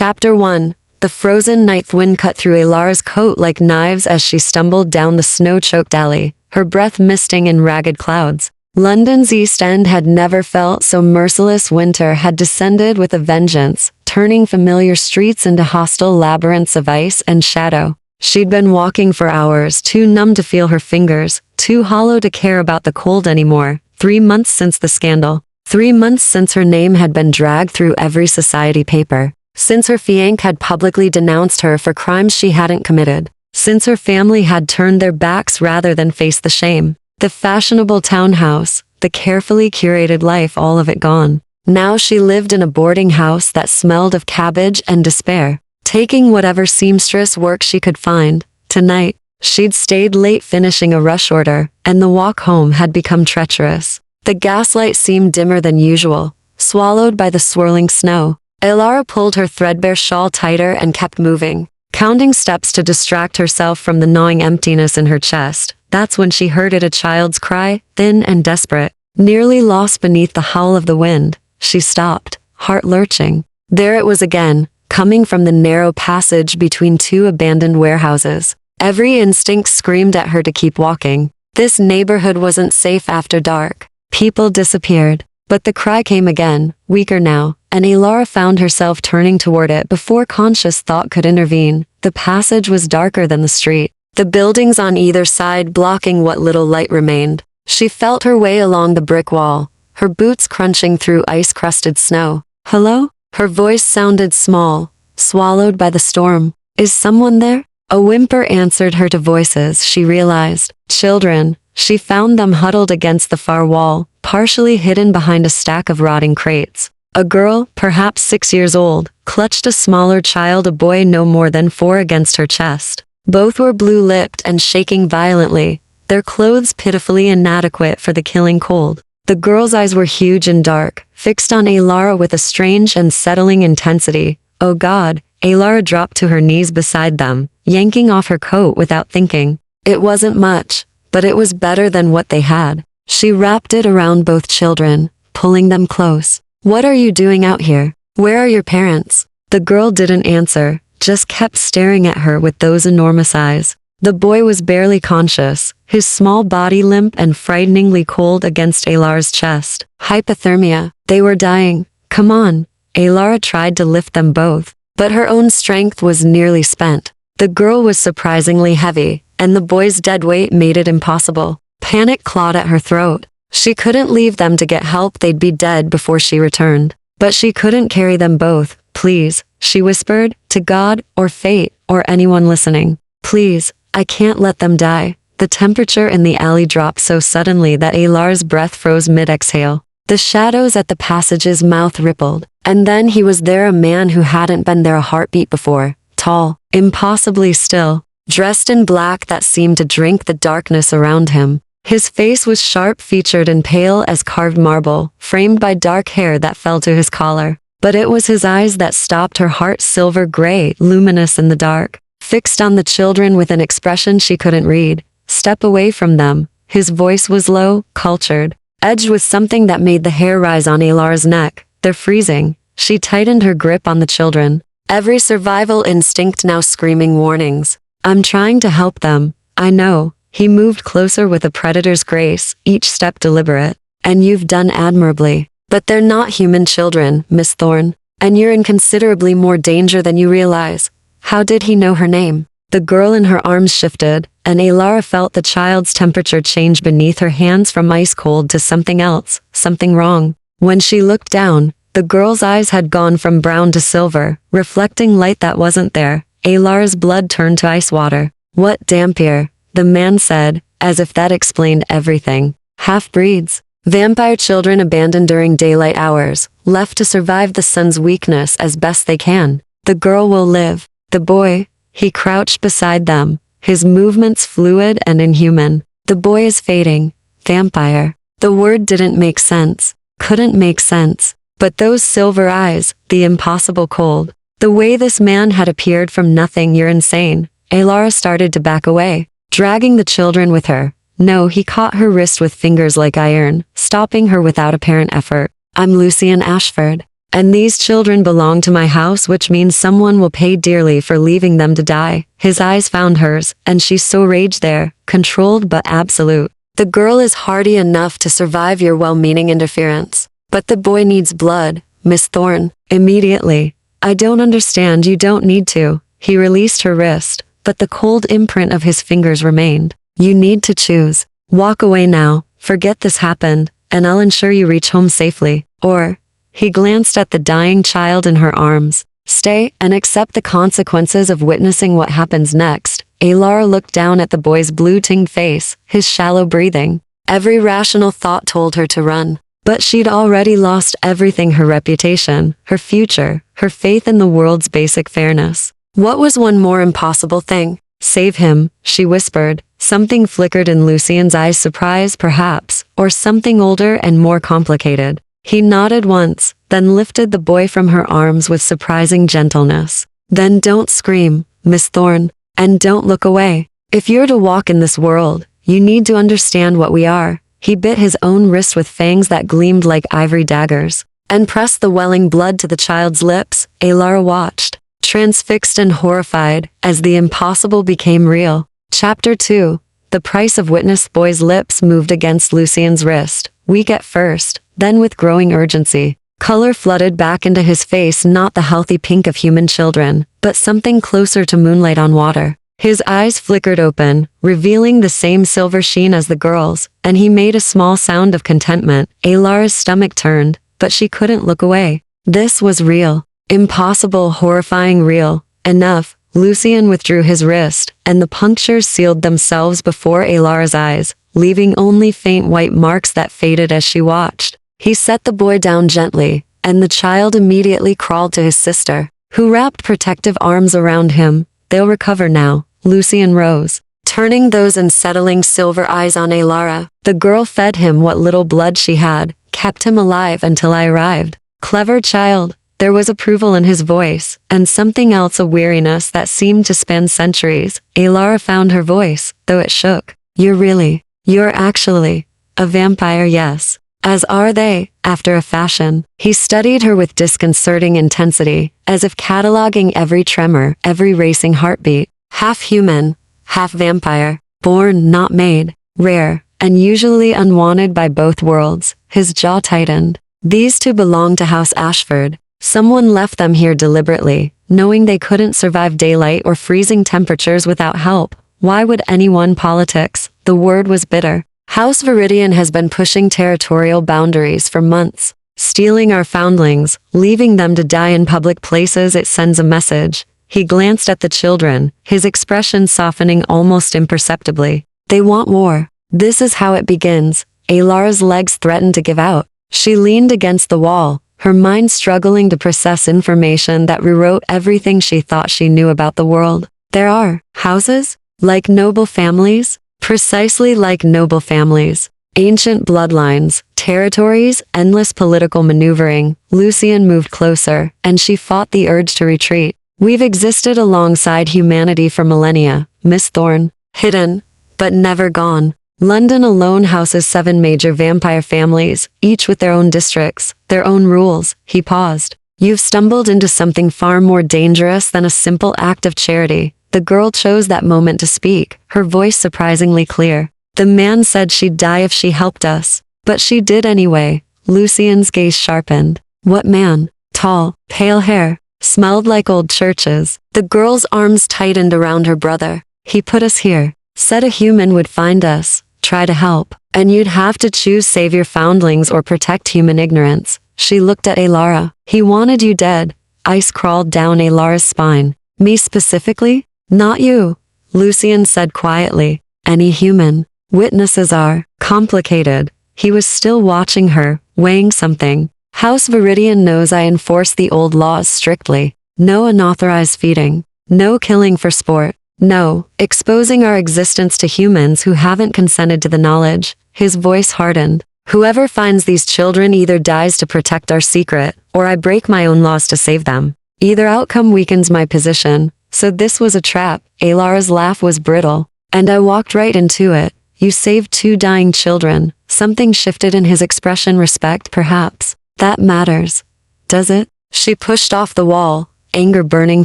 Chapter 1. The frozen night wind cut through Elara's coat like knives as she stumbled down the snow-choked alley, her breath misting in ragged clouds. London's East End had never felt so merciless. Winter had descended with a vengeance, turning familiar streets into hostile labyrinths of ice and shadow. She'd been walking for hours, too numb to feel her fingers, too hollow to care about the cold anymore. 3 months since the scandal. 3 months since her name had been dragged through every society paper. Since her fiancé had publicly denounced her for crimes she hadn't committed. Since her family had turned their backs rather than face the shame. The fashionable townhouse, the carefully curated life, all of it gone. Now she lived in a boarding house that smelled of cabbage and despair, taking whatever seamstress work she could find. Tonight, she'd stayed late finishing a rush order, and the walk home had become treacherous. The gaslight seemed dimmer than usual, swallowed by the swirling snow. Elara pulled her threadbare shawl tighter and kept moving, counting steps to distract herself from the gnawing emptiness in her chest. That's when she heard it, a child's cry, thin and desperate, nearly lost beneath the howl of the wind. She stopped, heart lurching. There it was again, coming from the narrow passage between two abandoned warehouses. Every instinct screamed at her to keep walking. This neighborhood wasn't safe after dark. People disappeared. But the cry came again, weaker now, and Elara found herself turning toward it before conscious thought could intervene. The passage was darker than the street, the buildings on either side blocking what little light remained. She felt her way along the brick wall, her boots crunching through ice-crusted snow. "Hello?" Her voice sounded small, swallowed by the storm. "Is someone there?" A whimper answered her two voices. She realized. Children. She found them huddled against the far wall, partially hidden behind a stack of rotting crates. A girl, perhaps 6 years old, clutched a smaller child, a boy no more than 4, against her chest. Both were blue-lipped and shaking violently, their clothes pitifully inadequate for the killing cold. The girl's eyes were huge and dark, fixed on Elara with a strange and settling intensity. "Oh God!" Elara dropped to her knees beside them, yanking off her coat without thinking. It wasn't much, but it was better than what they had. She wrapped it around both children, pulling them close. "What are you doing out here? Where are your parents?" The girl didn't answer, just kept staring at her with those enormous eyes. The boy was barely conscious, his small body limp and frighteningly cold against Elara's chest. Hypothermia. They were dying. "Come on." Elara tried to lift them both, but her own strength was nearly spent. The girl was surprisingly heavy, and the boy's dead weight made it impossible. Panic clawed at her throat. She couldn't leave them to get help, they'd be dead before she returned. But she couldn't carry them both. "Please," she whispered, "to God, or fate, or anyone listening. Please, I can't let them die." The temperature in the alley dropped so suddenly that Elara's breath froze mid-exhale. The shadows at the passage's mouth rippled. And then he was there, a man who hadn't been there a heartbeat before. Tall, impossibly still, dressed in black that seemed to drink the darkness around him. His face was sharp-featured and pale as carved marble, framed by dark hair that fell to his collar. But it was his eyes that stopped her heart, silver gray, luminous in the dark, fixed on the children with an expression she couldn't read. "Step away from them." His voice was low, cultured, edged with something that made the hair rise on Elara's neck. "They're freezing." She tightened her grip on the children, every survival instinct now screaming warnings. "I'm trying to help them. I know." He moved closer with a predator's grace, each step deliberate. "And you've done admirably. But they're not human children, Miss Thorne. And you're in considerably more danger than you realize." How did he know her name? The girl in her arms shifted, and Elara felt the child's temperature change beneath her hands from ice cold to something else, something wrong. When she looked down, the girl's eyes had gone from brown to silver, reflecting light that wasn't there. Elara's blood turned to ice water. "What dampier?" the man said, as if that explained everything. "Half-breeds. Vampire children abandoned during daylight hours, left to survive the sun's weakness as best they can. The girl will live. The boy." He crouched beside them, his movements fluid and inhuman. "The boy is fading." Vampire. The word didn't make sense, couldn't make sense. But those silver eyes, the impossible cold, the way this man had appeared from nothing. "You're insane." Elara started to back away, dragging the children with her. "No," he caught her wrist with fingers like iron, stopping her without apparent effort. "I'm Lucian Ashford." And these children belong to my house, which means someone will pay dearly for leaving them to die. His eyes found hers, and she so raged there, controlled but absolute. The girl is hardy enough to survive your well-meaning interference. But the boy needs blood, Miss Thorne. Immediately. I don't understand, you don't need to. He released her wrist, but the cold imprint of his fingers remained. You need to choose. Walk away now, forget this happened, and I'll ensure you reach home safely. Or, he glanced at the dying child in her arms. Stay and accept the consequences of witnessing what happens next. Alara looked down at the boy's blue-tinged face, his shallow breathing. Every rational thought told her to run. But she'd already lost everything: her reputation, her future, her faith in the world's basic fairness. What was one more impossible thing? Save him, she whispered. Something flickered in Lucien's eyes, surprise perhaps, or something older and more complicated. He nodded once, then lifted the boy from her arms with surprising gentleness. Then don't scream, Miss Thorne, and don't look away. If you're to walk in this world, you need to understand what we are. He bit his own wrist with fangs that gleamed like ivory daggers, and pressed the welling blood to the child's lips. Alara watched, transfixed and horrified, as the impossible became real. Chapter 2. The price of witness. Boy's lips moved against Lucien's wrist, weak at first, then with growing urgency. Color flooded back into his face, not the healthy pink of human children, but something closer to moonlight on water. His eyes flickered open, revealing the same silver sheen as the girl's, and he made a small sound of contentment. Alara's stomach turned, but she couldn't look away. This was real. Impossible, horrifying real. Enough. Lucien withdrew his wrist, and the punctures sealed themselves before Alara's eyes, leaving only faint white marks that faded as she watched. He set the boy down gently, and the child immediately crawled to his sister, who wrapped protective arms around him. They'll recover now. Lucien rose, turning those unsettling silver eyes on Alara. The girl fed him what little blood she had, kept him alive until I arrived. Clever child. There was approval in his voice, and something else, a weariness that seemed to span centuries. Alara found her voice, though it shook. You're actually a vampire, yes. As are they, after a fashion. He studied her with disconcerting intensity, as if cataloging every tremor, every racing heartbeat. Half human, half vampire, born, not made, rare, and usually unwanted by both worlds. His jaw tightened. These two belonged to House Ashford. Someone left them here deliberately, knowing they couldn't survive daylight or freezing temperatures without help. Why would anyone? Politics. The word was bitter. House Viridian has been pushing territorial boundaries for months, stealing our foundlings, leaving them to die in public places. It sends a message. He glanced at the children, his expression softening almost imperceptibly. They want war. This is how it begins. Alara's legs threatened to give out. She leaned against the wall, her mind struggling to process information that rewrote everything she thought she knew about the world. There are houses, like noble families, precisely like noble families, ancient bloodlines, territories, endless political maneuvering. Lucien moved closer, and she fought the urge to retreat. We've existed alongside humanity for millennia, Miss Thorne, hidden, but never gone. London alone houses 7 major vampire families, each with their own districts, their own rules. He paused. You've stumbled into something far more dangerous than a simple act of charity. The girl chose that moment to speak, her voice surprisingly clear. The man said she'd die if she helped us, but she did anyway. Lucien's gaze sharpened. What man? Tall, pale hair, smelled like old churches. The girl's arms tightened around her brother. He put us here, said a human would find us, try to help, and you'd have to choose: save your foundlings or protect human ignorance. She looked at Alara. He wanted you dead. Ice crawled down Alara's spine. Me specifically? Not you, Lucien said quietly. Any human. Witnesses are complicated. He was still watching her, weighing something. House Viridian knows I enforce the old laws strictly. No unauthorized feeding. No killing for sport. No, exposing our existence to humans who haven't consented to the knowledge. His voice hardened. Whoever finds these children either dies to protect our secret, or I break my own laws to save them. Either outcome weakens my position. So this was a trap. Alara's laugh was brittle. And I walked right into it. You saved 2 dying children. Something shifted in his expression. Respect, perhaps. That matters. does it? She pushed off the wall, anger burning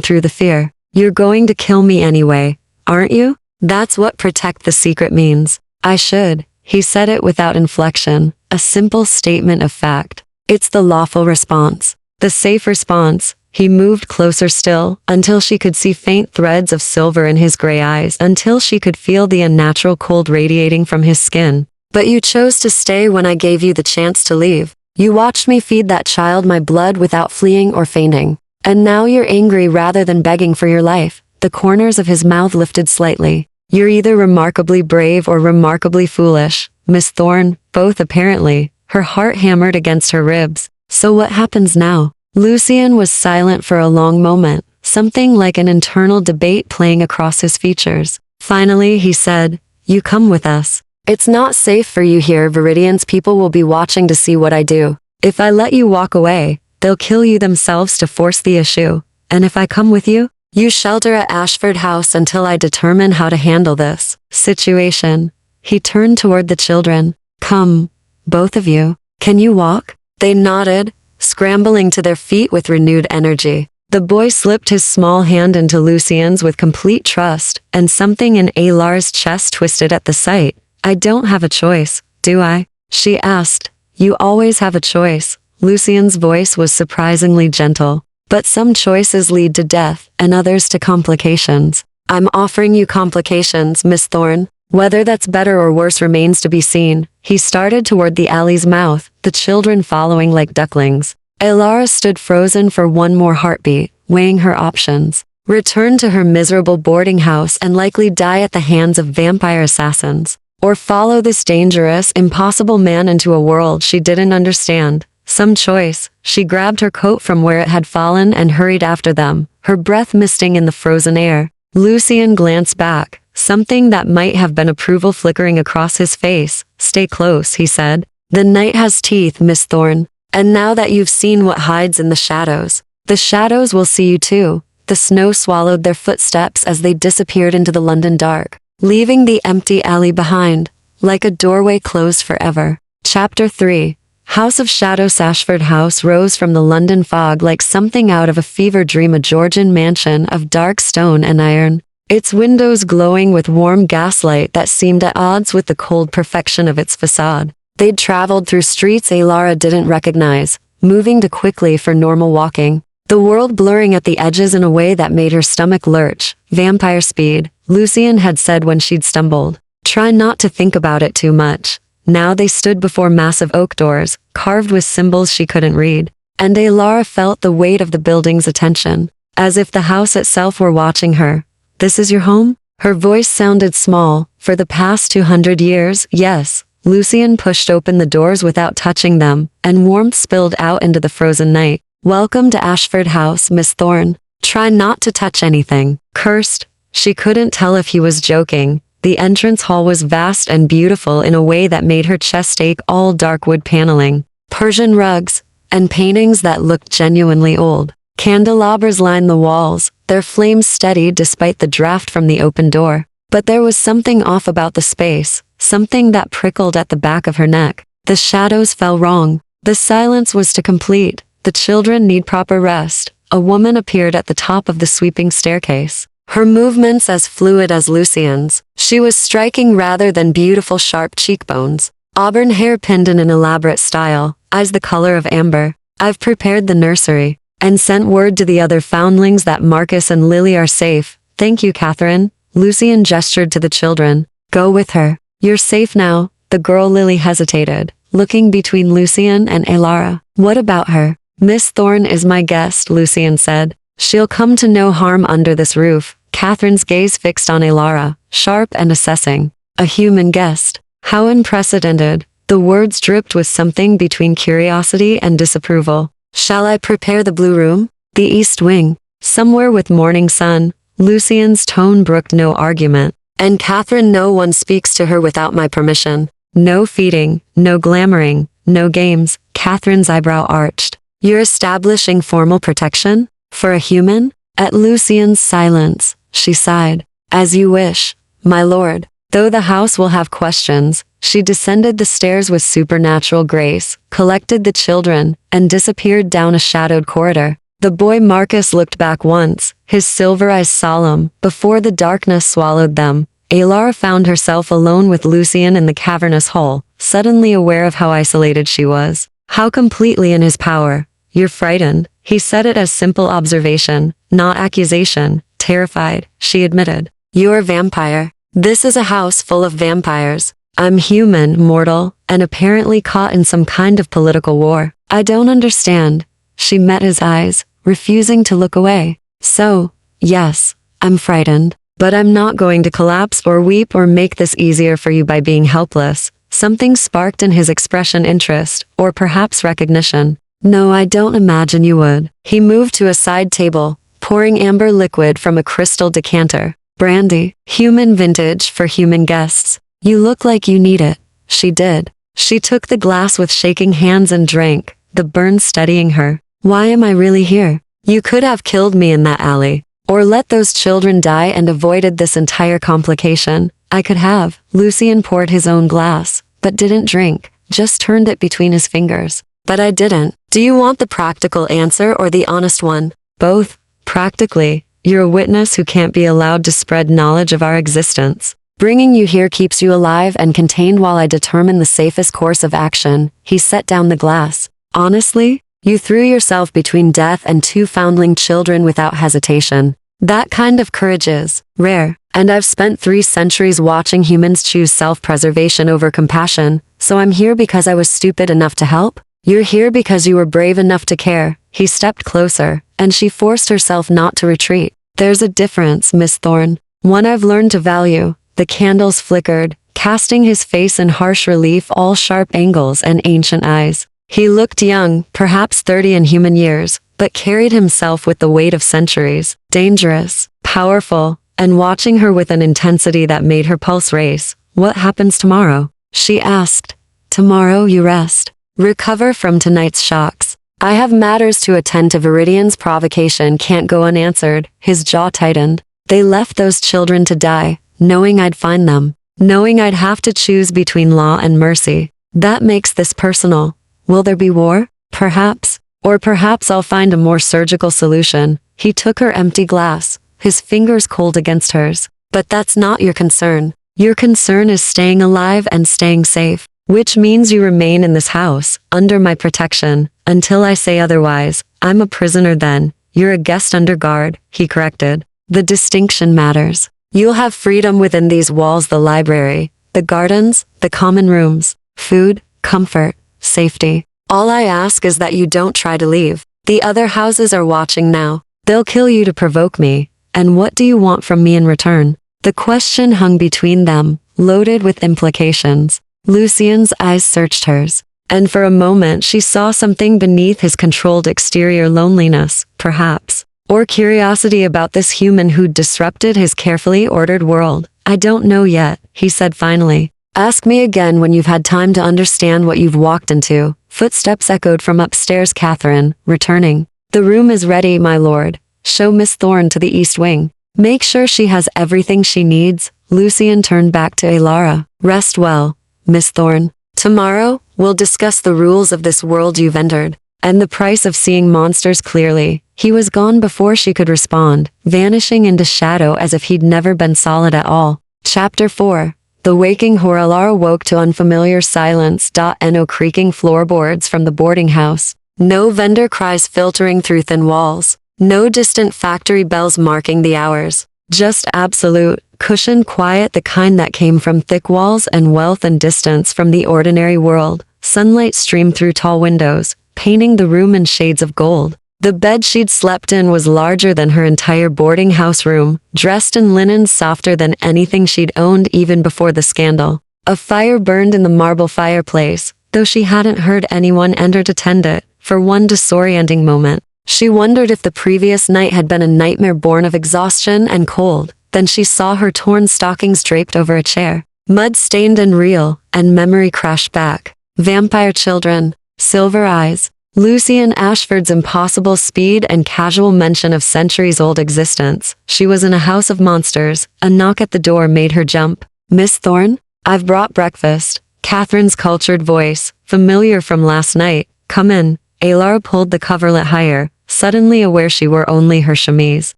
through the fear. You're going to kill me anyway, aren't you? That's what protect the secret means. I should. He said it without inflection, a simple statement of fact. It's the lawful response. The safe response. He moved closer still, until she could see faint threads of silver in his gray eyes, until she could feel the unnatural cold radiating from his skin. But you chose to stay when I gave you the chance to leave. You watched me feed that child my blood without fleeing or fainting. And now you're angry rather than begging for your life. The corners of his mouth lifted slightly. You're either remarkably brave or remarkably foolish, Miss Thorne, both apparently. Her heart hammered against her ribs. So what happens now? Lucian was silent for a long moment, something like an internal debate playing across his features. Finally, he said, You come with us. It's not safe for you here. Viridian's people will be watching to see what I do. If I let you walk away, they'll kill you themselves to force the issue. And if I come with you, you shelter at Ashford House until I determine how to handle this situation. He turned toward the children. Come, both of you. Can you walk? They nodded, scrambling to their feet with renewed energy. The boy slipped his small hand into Lucian's with complete trust, and something in Alar's chest twisted at the sight. I don't have a choice, do I? She asked. You always have a choice. Lucian's voice was surprisingly gentle. But some choices lead to death, and others to complications. I'm offering you complications, Miss Thorne. Whether that's better or worse remains to be seen. He started toward the alley's mouth, the children following like ducklings. Alara stood frozen for one more heartbeat, weighing her options. Return to her miserable boarding house and likely die at the hands of vampire assassins. Or follow this dangerous, impossible man into a world she didn't understand. Some choice. She grabbed her coat from where it had fallen and hurried after them, her breath misting in the frozen air. Lucian glanced back, something that might have been approval flickering across his face. Stay close, he said. The night has teeth, Miss Thorne. And now that you've seen what hides in the shadows will see you too. The snow swallowed their footsteps as they disappeared into the London dark, leaving the empty alley behind, like a doorway closed forever. Chapter 3. House of Shadows. Ashford House rose from the London fog like something out of a fever dream, a Georgian mansion of dark stone and iron, its windows glowing with warm gaslight that seemed at odds with the cold perfection of its facade. They'd traveled through streets Alara didn't recognize, moving too quickly for normal walking, the world blurring at the edges in a way that made her stomach lurch. Vampire speed, Lucian had said when she'd stumbled. Try not to think about it too much. Now they stood before massive oak doors, carved with symbols she couldn't read, and Alara felt the weight of the building's attention, as if the house itself were watching her. This is your home? Her voice sounded small. For the past 200 years, yes. Lucian pushed open the doors without touching them, and warmth spilled out into the frozen night. Welcome to Ashford House, Miss Thorne. Try not to touch anything. Cursed. She couldn't tell if he was joking. The entrance hall was vast and beautiful in a way that made her chest ache. All dark wood paneling, Persian rugs, and paintings that looked genuinely old. Candelabras lined the walls, their flames steady despite the draft from the open door. But there was something off about the space, something that prickled at the back of her neck. The shadows fell wrong. The silence was too complete. The children need proper rest. A woman appeared at the top of the sweeping staircase, her movements as fluid as Lucian's. She was striking rather than beautiful, sharp cheekbones, auburn hair pinned in an elaborate style, eyes the color of amber. I've prepared the nursery, and sent word to the other foundlings that Marcus and Lily are safe. Thank you, Catherine. Lucian gestured to the children. Go with her. You're safe now. The girl Lily hesitated, looking between Lucian and Alara. What about her? Miss Thorne is my guest, Lucian said. She'll come to no harm under this roof. Catherine's gaze fixed on Alara, sharp and assessing. A human guest. How unprecedented. The words dripped with something between curiosity and disapproval. Shall I prepare the blue room? The east wing. Somewhere with morning sun. Lucian's tone brooked no argument. And Catherine, no one speaks to her without my permission. No feeding, no glamoring, no games. Catherine's eyebrow arched. You're establishing formal protection? For a human? At Lucian's silence, she sighed. As you wish, my lord. Though the house will have questions, she descended the stairs with supernatural grace, collected the children, and disappeared down a shadowed corridor. The boy Marcus looked back once, his silver eyes solemn, before the darkness swallowed them. Alara found herself alone with Lucian in the cavernous hall, suddenly aware of how isolated she was. How completely in his power. "You're frightened." He said it as simple observation, not accusation. Terrified, she admitted. "You're a vampire. This is a house full of vampires. I'm human, mortal, and apparently caught in some kind of political war. I don't understand." She met his eyes, refusing to look away. "So, yes, I'm frightened. But I'm not going to collapse or weep or make this easier for you by being helpless." Something sparked in his expression, interest, or perhaps recognition. "No, I don't imagine you would." He moved to a side table, pouring amber liquid from a crystal decanter. "Brandy, human vintage for human guests. You look like you need it." She did. She took the glass with shaking hands and drank, the burn steadying her. "Why am I really here? You could have killed me in that alley. Or let those children die and avoided this entire complication. I could have." Lucian poured his own glass, but didn't drink, just turned it between his fingers. "But I didn't. Do you want the practical answer or the honest one?" "Both. Practically, you're a witness who can't be allowed to spread knowledge of our existence. Bringing you here keeps you alive and contained while I determine the safest course of action." He set down the glass. "Honestly, you threw yourself between death and two foundling children without hesitation. That kind of courage is rare, and I've spent 3 centuries watching humans choose self-preservation over compassion, so I'm here because I was stupid enough to help? You're here because you were brave enough to care." He stepped closer, and she forced herself not to retreat. "There's a difference, Miss Thorne. One I've learned to value." The candles flickered, casting his face in harsh relief, all sharp angles and ancient eyes. He looked young, perhaps 30 in human years, but carried himself with the weight of centuries. Dangerous, powerful, and watching her with an intensity that made her pulse race. "What happens tomorrow?" she asked. "Tomorrow you rest. Recover from tonight's shocks. I have matters to attend to. Viridian's provocation can't go unanswered." His jaw tightened. "They left those children to die, knowing I'd find them, knowing I'd have to choose between law and mercy. That makes this personal. Will there be war? Perhaps. Or perhaps I'll find a more surgical solution." He took her empty glass, his fingers cold against hers. "But that's not your concern. Your concern is staying alive and staying safe. Which means you remain in this house, under my protection, until I say otherwise. I'm a prisoner then. You're a guest under guard," he corrected. "The distinction matters. You'll have freedom within these walls, the library, the gardens, the common rooms, food, comfort, safety. All I ask is that you don't try to leave. The other houses are watching now. They'll kill you to provoke me. And what do you want from me in return?" The question hung between them, loaded with implications. Lucian's eyes searched hers, and for a moment she saw something beneath his controlled exterior. Loneliness, perhaps, or curiosity about this human who'd disrupted his carefully ordered world. "I don't know yet," he said finally. "Ask me again when you've had time to understand what you've walked into." Footsteps echoed from upstairs. Catherine, returning. "The room is ready, my lord. Show Miss Thorne to the east wing. Make sure she has everything she needs." Lucian turned back to Alara. "Rest well, Miss Thorne. Tomorrow, we'll discuss the rules of this world you've entered, and the price of seeing monsters clearly." He was gone before she could respond, vanishing into shadow as if he'd never been solid at all. Chapter 4. The waking Alara woke to unfamiliar silence. No creaking floorboards from the boarding house. No vendor cries filtering through thin walls. No distant factory bells marking the hours. Just absolute, cushioned quiet, the kind that came from thick walls and wealth and distance from the ordinary world. Sunlight streamed through tall windows, painting the room in shades of gold. The bed she'd slept in was larger than her entire boarding house room, dressed in linens softer than anything she'd owned even before the scandal. A fire burned in the marble fireplace, though she hadn't heard anyone enter to tend it. For one disorienting moment, she wondered if the previous night had been a nightmare born of exhaustion and cold. Then she saw her torn stockings draped over a chair, mud-stained and real, and memory crashed back. Vampire children, silver eyes, Lucian Ashford's impossible speed and casual mention of centuries-old existence. She was in a house of monsters. A knock at the door made her jump. Miss Thorne? I've brought breakfast. Catherine's cultured voice, familiar from last night. Come in. Alara pulled the coverlet higher, suddenly aware she wore only her chemise.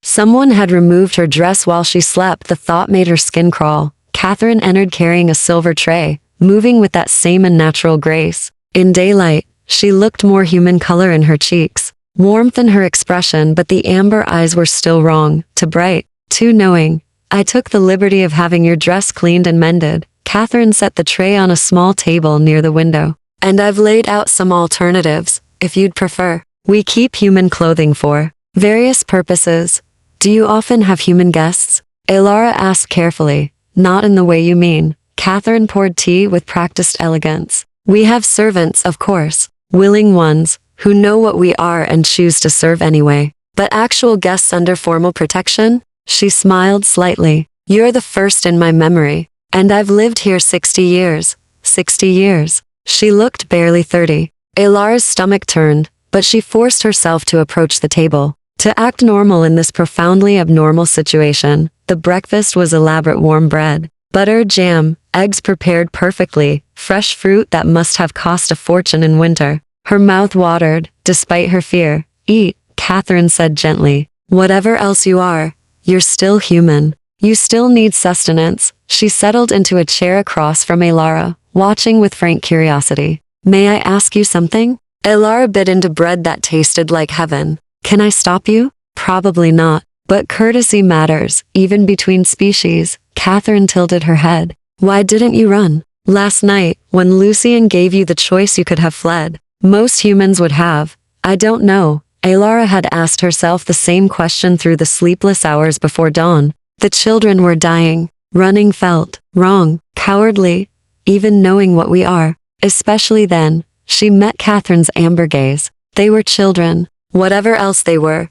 Someone had removed her dress while she slept. The thought made her skin crawl. Catherine entered carrying a silver tray, moving with that same unnatural grace. In daylight, she looked more human, color in her cheeks, warmth in her expression, but the amber eyes were still wrong, too bright, too knowing. I took the liberty of having your dress cleaned and mended. Catherine set the tray on a small table near the window. And I've laid out some alternatives, if you'd prefer. We keep human clothing for various purposes. Do you often have human guests? Alara asked carefully. Not in the way you mean. Catherine poured tea with practiced elegance. We have servants, of course, willing ones, who know what we are and choose to serve anyway. But actual guests under formal protection? She smiled slightly. You're the first in my memory. And I've lived here 60 years. 60 years. She looked barely 30. Alara's stomach turned, but she forced herself to approach the table. To act normal in this profoundly abnormal situation. The breakfast was elaborate warm bread, butter, jam, eggs prepared perfectly, fresh fruit that must have cost a fortune in winter. Her mouth watered, despite her fear. Eat, Catherine said gently. Whatever else you are, you're still human. You still need sustenance. She settled into a chair across from Alara, watching with frank curiosity. May I ask you something? Alara bit into bread that tasted like heaven. Can I stop you? Probably not. But courtesy matters, even between species. Catherine tilted her head. Why didn't you run? Last night, when Lucien gave you the choice, you could have fled. Most humans would have. I don't know. Alara had asked herself the same question through the sleepless hours before dawn. The children were dying. Running felt wrong, cowardly, even knowing what we are. Especially then, she met Catherine's amber gaze. They were children. Whatever else they were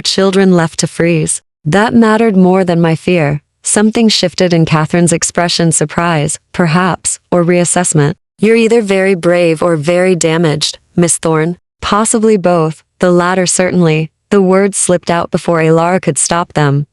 children left to freeze. That mattered more than my fear. Something shifted in Catherine's expression, surprise, perhaps, or reassessment. You're either very brave or very damaged, Miss Thorne. Possibly both, the latter certainly. The words slipped out before Alara could stop them.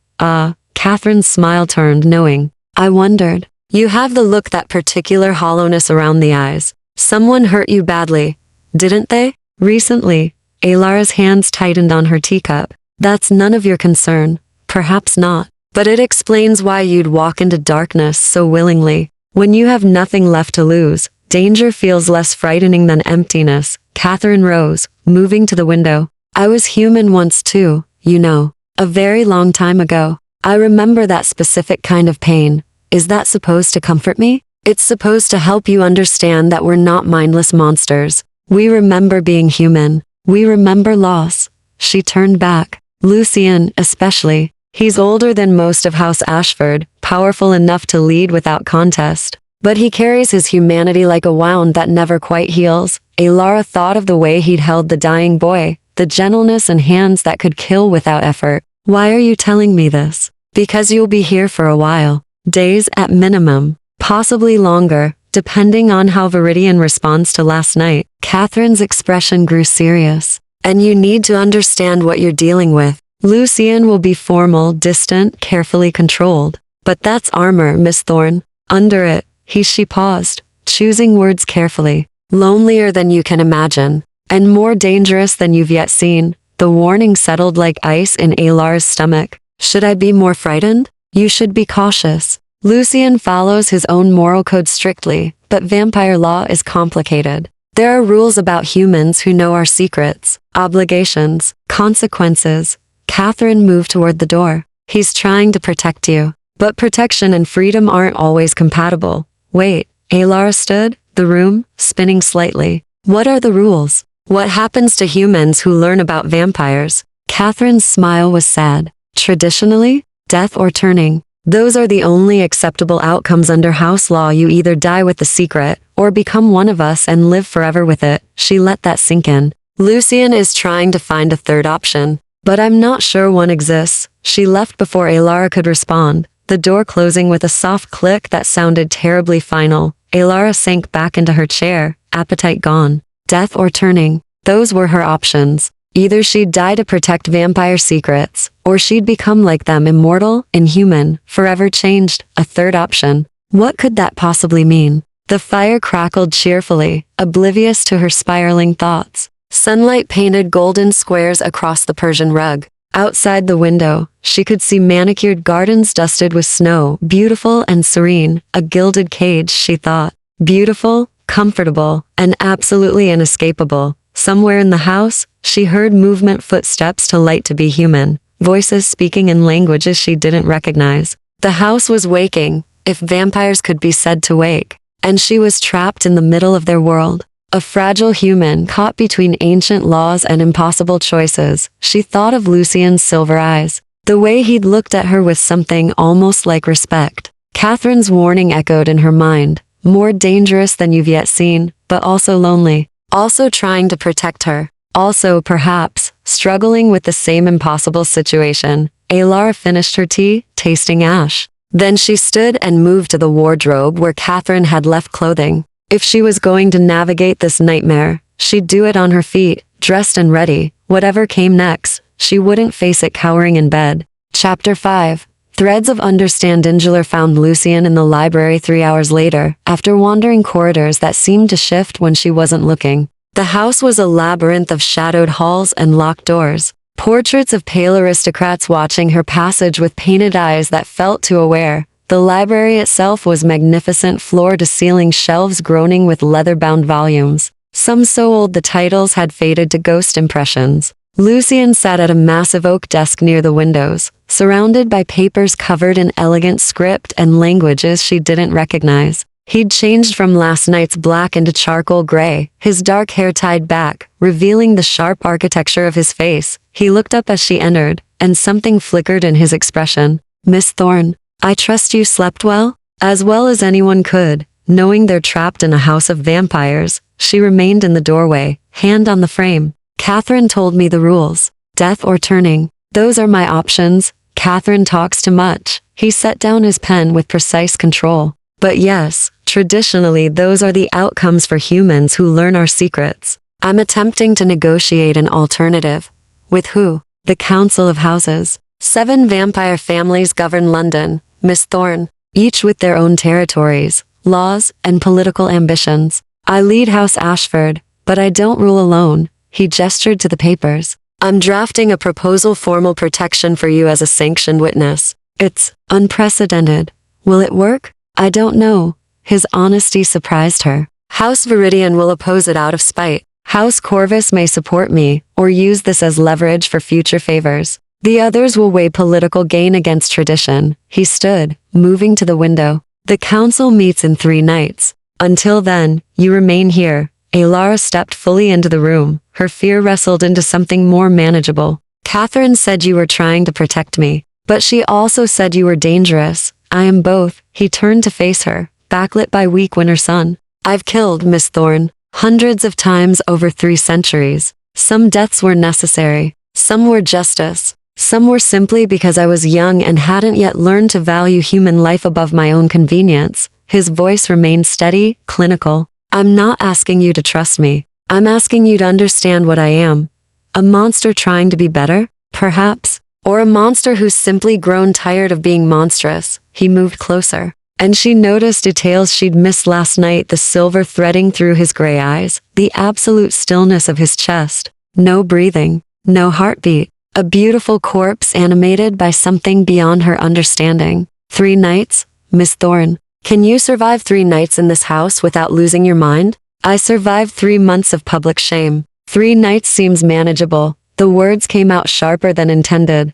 Catherine's smile turned, knowing. I wondered. You have the look, that particular hollowness around the eyes. Someone hurt you badly, didn't they? Recently. Alara's hands tightened on her teacup. That's none of your concern. Perhaps not. But it explains why you'd walk into darkness so willingly. When you have nothing left to lose, danger feels less frightening than emptiness. Catherine rose, moving to the window. I was human once too, you know. A very long time ago. I remember that specific kind of pain. Is that supposed to comfort me? It's supposed to help you understand that we're not mindless monsters. We remember being human. We remember loss. She turned back. Lucien, especially. He's older than most of House Ashford, powerful enough to lead without contest. But he carries his humanity like a wound that never quite heals. Alara thought of the way he'd held the dying boy, the gentleness and hands that could kill without effort. Why are you telling me this? Because you'll be here for a while. Days at minimum. Possibly longer, depending on how Viridian responds to last night. Catherine's expression grew serious. And you need to understand what you're dealing with. Lucien will be formal, distant, carefully controlled. But that's armor, Miss Thorne. Under it, she paused, choosing words carefully. Lonelier than you can imagine. And more dangerous than you've yet seen. The warning settled like ice in Alara's stomach. Should I be more frightened? You should be cautious. Lucien follows his own moral code strictly, but vampire law is complicated. There are rules about humans who know our secrets, obligations, consequences. Catherine moved toward the door. He's trying to protect you. But protection and freedom aren't always compatible. Wait, Alara stood, the room, spinning slightly. What are the rules? What happens to humans who learn about vampires? Catherine's smile was sad. Traditionally, death or turning. Those are the only acceptable outcomes under house law. You either die with the secret, or become one of us and live forever with it. She let that sink in. Lucien is trying to find a third option, but I'm not sure one exists. She left before Alara could respond, the door closing with a soft click that sounded terribly final. Alara sank back into her chair, appetite gone. Death or turning. Those were her options. Either she'd die to protect vampire secrets, or she'd become like them, immortal, inhuman, forever changed. A third option. What could that possibly mean? The fire crackled cheerfully, oblivious to her spiraling thoughts. Sunlight painted golden squares across the Persian rug. Outside the window, she could see manicured gardens dusted with snow, beautiful and serene, a gilded cage, she thought. Beautiful, comfortable, and absolutely inescapable. Somewhere in the house, she heard movement, footsteps too light to be human, voices speaking in languages she didn't recognize. The house was waking, if vampires could be said to wake, and she was trapped in the middle of their world. A fragile human caught between ancient laws and impossible choices. She thought of Lucien's silver eyes, the way he'd looked at her with something almost like respect. Catherine's warning echoed in her mind, more dangerous than you've yet seen, but also lonely, also trying to protect her, also, perhaps, struggling with the same impossible situation. Alara finished her tea, tasting ash. Then she stood and moved to the wardrobe where Catherine had left clothing. If she was going to navigate this nightmare, she'd do it on her feet, dressed and ready. Whatever came next, she wouldn't face it cowering in bed. Chapter 5. Threads of Understand. Angela found Lucien in the library 3 hours later, after wandering corridors that seemed to shift when she wasn't looking. The house was a labyrinth of shadowed halls and locked doors. Portraits of pale aristocrats watching her passage with painted eyes that felt too aware. The library itself was magnificent, floor-to-ceiling shelves groaning with leather-bound volumes, some so old the titles had faded to ghost impressions. Lucien sat at a massive oak desk near the windows, surrounded by papers covered in elegant script and languages she didn't recognize. He'd changed from last night's black into charcoal gray, his dark hair tied back, revealing the sharp architecture of his face. He looked up as she entered, and something flickered in his expression. "Miss Thorne, I trust you slept well?" As well as anyone could, knowing they're trapped in a house of vampires, she remained in the doorway, hand on the frame. "Catherine told me the rules. Death or turning. Those are my options." Catherine talks too much. He set down his pen with precise control. "But yes, traditionally those are the outcomes for humans who learn our secrets. I'm attempting to negotiate an alternative." "With who?" "The Council of Houses. 7 vampire families govern London, Miss Thorne, each with their own territories, laws, and political ambitions. I lead House Ashford, but I don't rule alone." He gestured to the papers. "I'm drafting a proposal, formal protection for you as a sanctioned witness. It's unprecedented. Will it work? I don't know." His honesty surprised her. "House Viridian will oppose it out of spite. House Corvus may support me, or use this as leverage for future favors. The others will weigh political gain against tradition." He stood, moving to the window. "The council meets in 3 nights. Until then, you remain here." Alara stepped fully into the room, her fear wrestled into something more manageable. "Catherine said you were trying to protect me, but she also said you were dangerous." "I am both." He turned to face her, backlit by weak winter sun. "I've killed, Miss Thorne, hundreds of times over 3 centuries. Some deaths were necessary, some were justice. Some were simply because I was young and hadn't yet learned to value human life above my own convenience." His voice remained steady, clinical. "I'm not asking you to trust me. I'm asking you to understand what I am. A monster trying to be better, perhaps, or a monster who's simply grown tired of being monstrous." He moved closer, and she noticed details she'd missed last night, the silver threading through his gray eyes, the absolute stillness of his chest. No breathing, no heartbeat. A beautiful corpse animated by something beyond her understanding. 3 nights, Miss Thorne. Can you survive 3 nights in this house without losing your mind? I survived 3 months of public shame. 3 nights seems manageable. The words came out sharper than intended.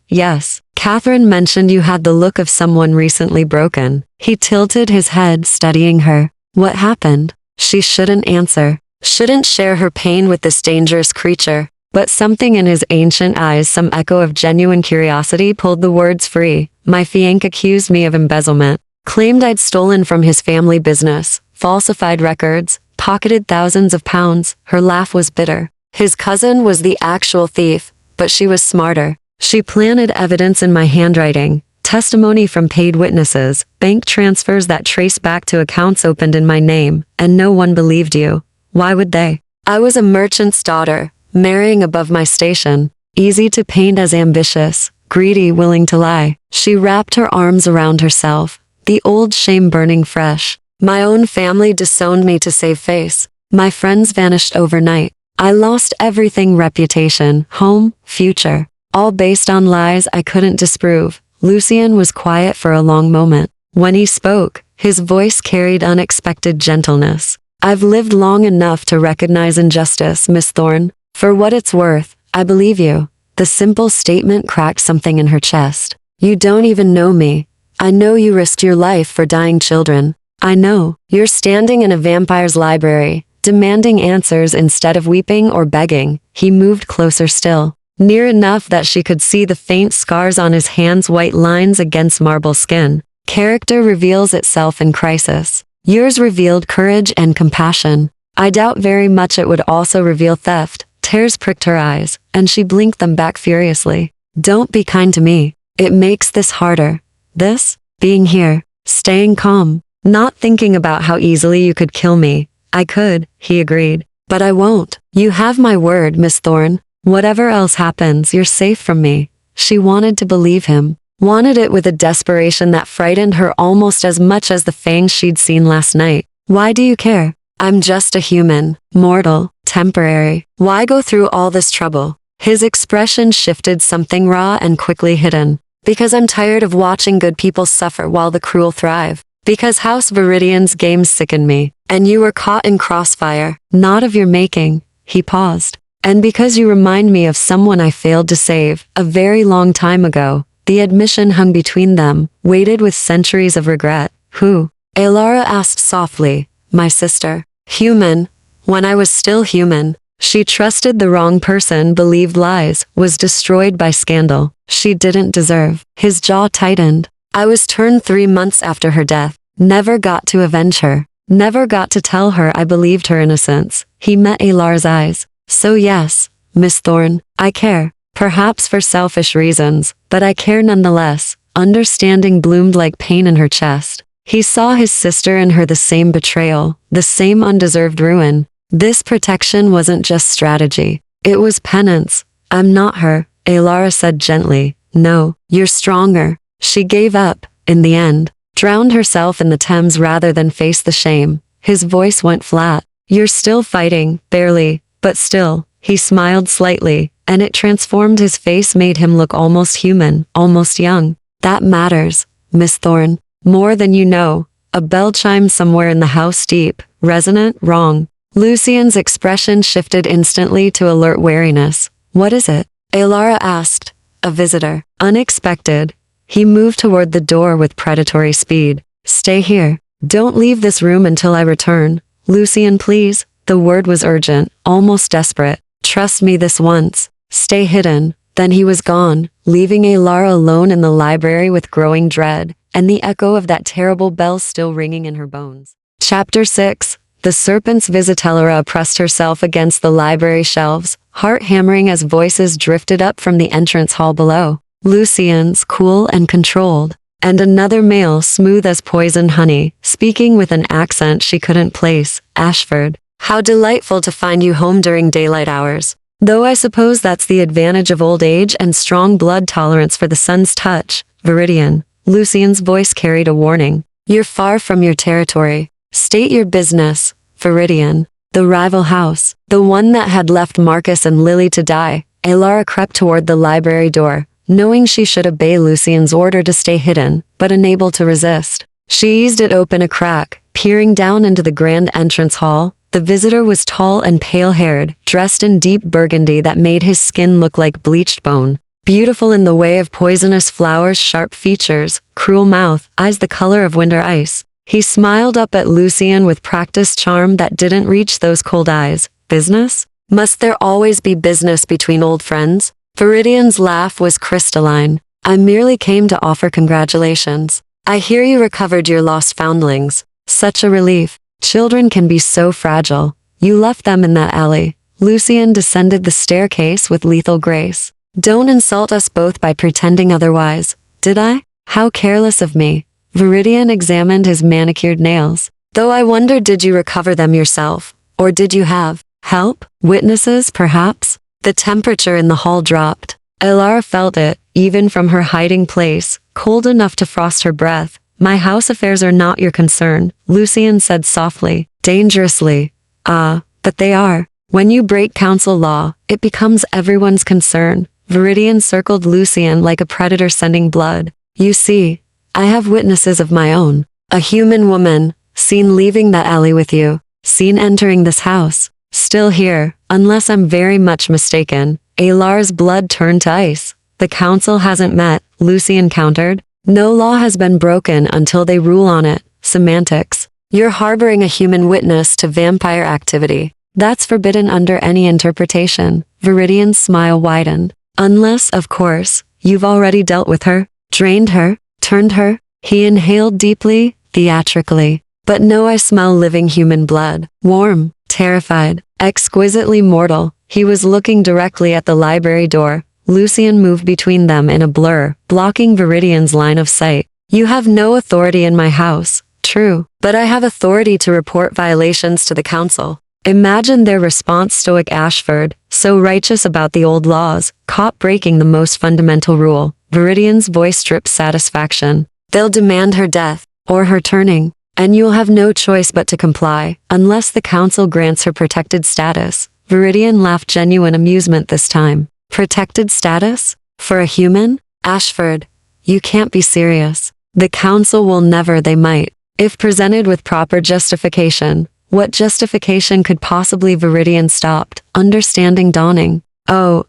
Yes. Catherine mentioned you had the look of someone recently broken. He tilted his head, studying her. What happened? She shouldn't answer. Shouldn't share her pain with this dangerous creature. But something in his ancient eyes, some echo of genuine curiosity, pulled the words free. My fiancé accused me of embezzlement. Claimed I'd stolen from his family business, falsified records, pocketed thousands of pounds. Her laugh was bitter. His cousin was the actual thief, but she was smarter. She planted evidence in my handwriting, testimony from paid witnesses, bank transfers that trace back to accounts opened in my name, and no one believed you. Why would they? I was a merchant's daughter, marrying above my station, easy to paint as ambitious, greedy, willing to lie. She wrapped her arms around herself. The old shame burning fresh. My own family disowned me to save face. My friends vanished overnight. I lost everything: reputation, home, future. All based on lies I couldn't disprove. Lucien was quiet for a long moment. When he spoke, his voice carried unexpected gentleness. I've lived long enough to recognize injustice, Miss Thorne. For what it's worth, I believe you. The simple statement cracked something in her chest. You don't even know me. I know you risked your life for dying children. I know. You're standing in a vampire's library, demanding answers instead of weeping or begging. He moved closer still, near enough that she could see the faint scars on his hands, white lines against marble skin. Character reveals itself in crisis. Yours revealed courage and compassion. I doubt very much it would also reveal theft. Tears pricked her eyes, and she blinked them back furiously. Don't be kind to me. It makes this harder. This? Being here. Staying calm. Not thinking about how easily you could kill me. I could, he agreed. But I won't. You have my word, Miss Thorne. Whatever else happens, you're safe from me. She wanted to believe him. Wanted it with a desperation that frightened her almost as much as the fangs she'd seen last night. Why do you care? I'm just a human. Mortal. Temporary. Why go through all this trouble? His expression shifted, something raw and quickly hidden. Because I'm tired of watching good people suffer while the cruel thrive. Because House Viridian's games sicken me, and you were caught in crossfire, not of your making. He paused. And because you remind me of someone I failed to save, a very long time ago. The admission hung between them, weighted with centuries of regret. Who? Elara asked softly. My sister. Human. When I was still human. She trusted the wrong person, believed lies, was destroyed by scandal. She didn't deserve. His jaw tightened. I was turned 3 months after her death. Never got to avenge her. Never got to tell her I believed her innocence. He met Elara's eyes. So yes, Miss Thorne, I care. Perhaps for selfish reasons, but I care nonetheless. Understanding bloomed like pain in her chest. He saw his sister in her, the same betrayal, the same undeserved ruin. This protection wasn't just strategy. It was penance. I'm not her, Elara said gently. No, you're stronger. She gave up, in the end, drowned herself in the Thames rather than face the shame. His voice went flat. You're still fighting, barely, but still. He smiled slightly, and it transformed his face, made him look almost human, almost young. That matters, Miss Thorne, more than you know. A bell chimed somewhere in the house, deep, resonant, wrong. Lucien's expression shifted instantly to alert wariness. What is it? Elara asked. A visitor. Unexpected. He moved toward the door with predatory speed. Stay here. Don't leave this room until I return. Lucien, please. The word was urgent, almost desperate. Trust me this once. Stay hidden. Then he was gone, leaving Elara alone in the library with growing dread, and the echo of that terrible bell still ringing in her bones. Chapter 6. The serpent's visitellera pressed herself against the library shelves, heart hammering as voices drifted up from the entrance hall below. Lucien's, cool and controlled, and another male, smooth as poisoned honey, speaking with an accent she couldn't place. Ashford. How delightful to find you home during daylight hours. Though I suppose that's the advantage of old age and strong blood tolerance for the sun's touch. Viridian. Lucien's voice carried a warning. You're far from your territory. State your business. Viridian. The rival house. The one that had left Marcus and Lily to die. Elara crept toward the library door, knowing she should obey Lucien's order to stay hidden, but unable to resist. She eased it open a crack, peering down into the grand entrance hall. The visitor was tall and pale-haired, dressed in deep burgundy that made his skin look like bleached bone. Beautiful in the way of poisonous flowers, sharp features, cruel mouth, eyes the color of winter ice. He smiled up at Lucien with practiced charm that didn't reach those cold eyes. Business? Must there always be business between old friends? Viridian's laugh was crystalline. I merely came to offer congratulations. I hear you recovered your lost foundlings. Such a relief. Children can be so fragile. You left them in that alley. Lucien descended the staircase with lethal grace. Don't insult us both by pretending otherwise. Did I? How careless of me. Viridian examined his manicured nails. Though I wonder, did you recover them yourself? Or did you have help? Witnesses, perhaps? The temperature in the hall dropped. Elara felt it, even from her hiding place, cold enough to frost her breath. My house affairs are not your concern, Lucian said softly, dangerously. But they are. When you break council law, it becomes everyone's concern. Viridian circled Lucian like a predator sending blood. You see, I have witnesses of my own. A human woman, seen leaving that alley with you, seen entering this house. Still here, unless I'm very much mistaken. Alar's blood turned to ice. The council hasn't met, Lucian countered. No law has been broken until they rule on it. Semantics. You're harboring a human witness to vampire activity. That's forbidden under any interpretation. Viridian's smile widened. Unless, of course, you've already dealt with her, drained her, turned her. He inhaled deeply, theatrically. But no, I smell living human blood. Warm, terrified, exquisitely mortal. He was looking directly at the library door. Lucian moved between them in a blur, blocking Viridian's line of sight. You have no authority in my house. True, but I have authority to report violations to the council. Imagine their response. Stoic Ashford, so righteous about the old laws, caught breaking the most fundamental rule. Viridian's voice dripped satisfaction. They'll demand her death, or her turning, and you'll have no choice but to comply, unless the council grants her protected status. Viridian laughed, genuine amusement this time. Protected status? For a human? Ashford, you can't be serious. The council will never. They might, if presented with proper justification. What justification could possibly? Viridian stopped, understanding dawning. Oh,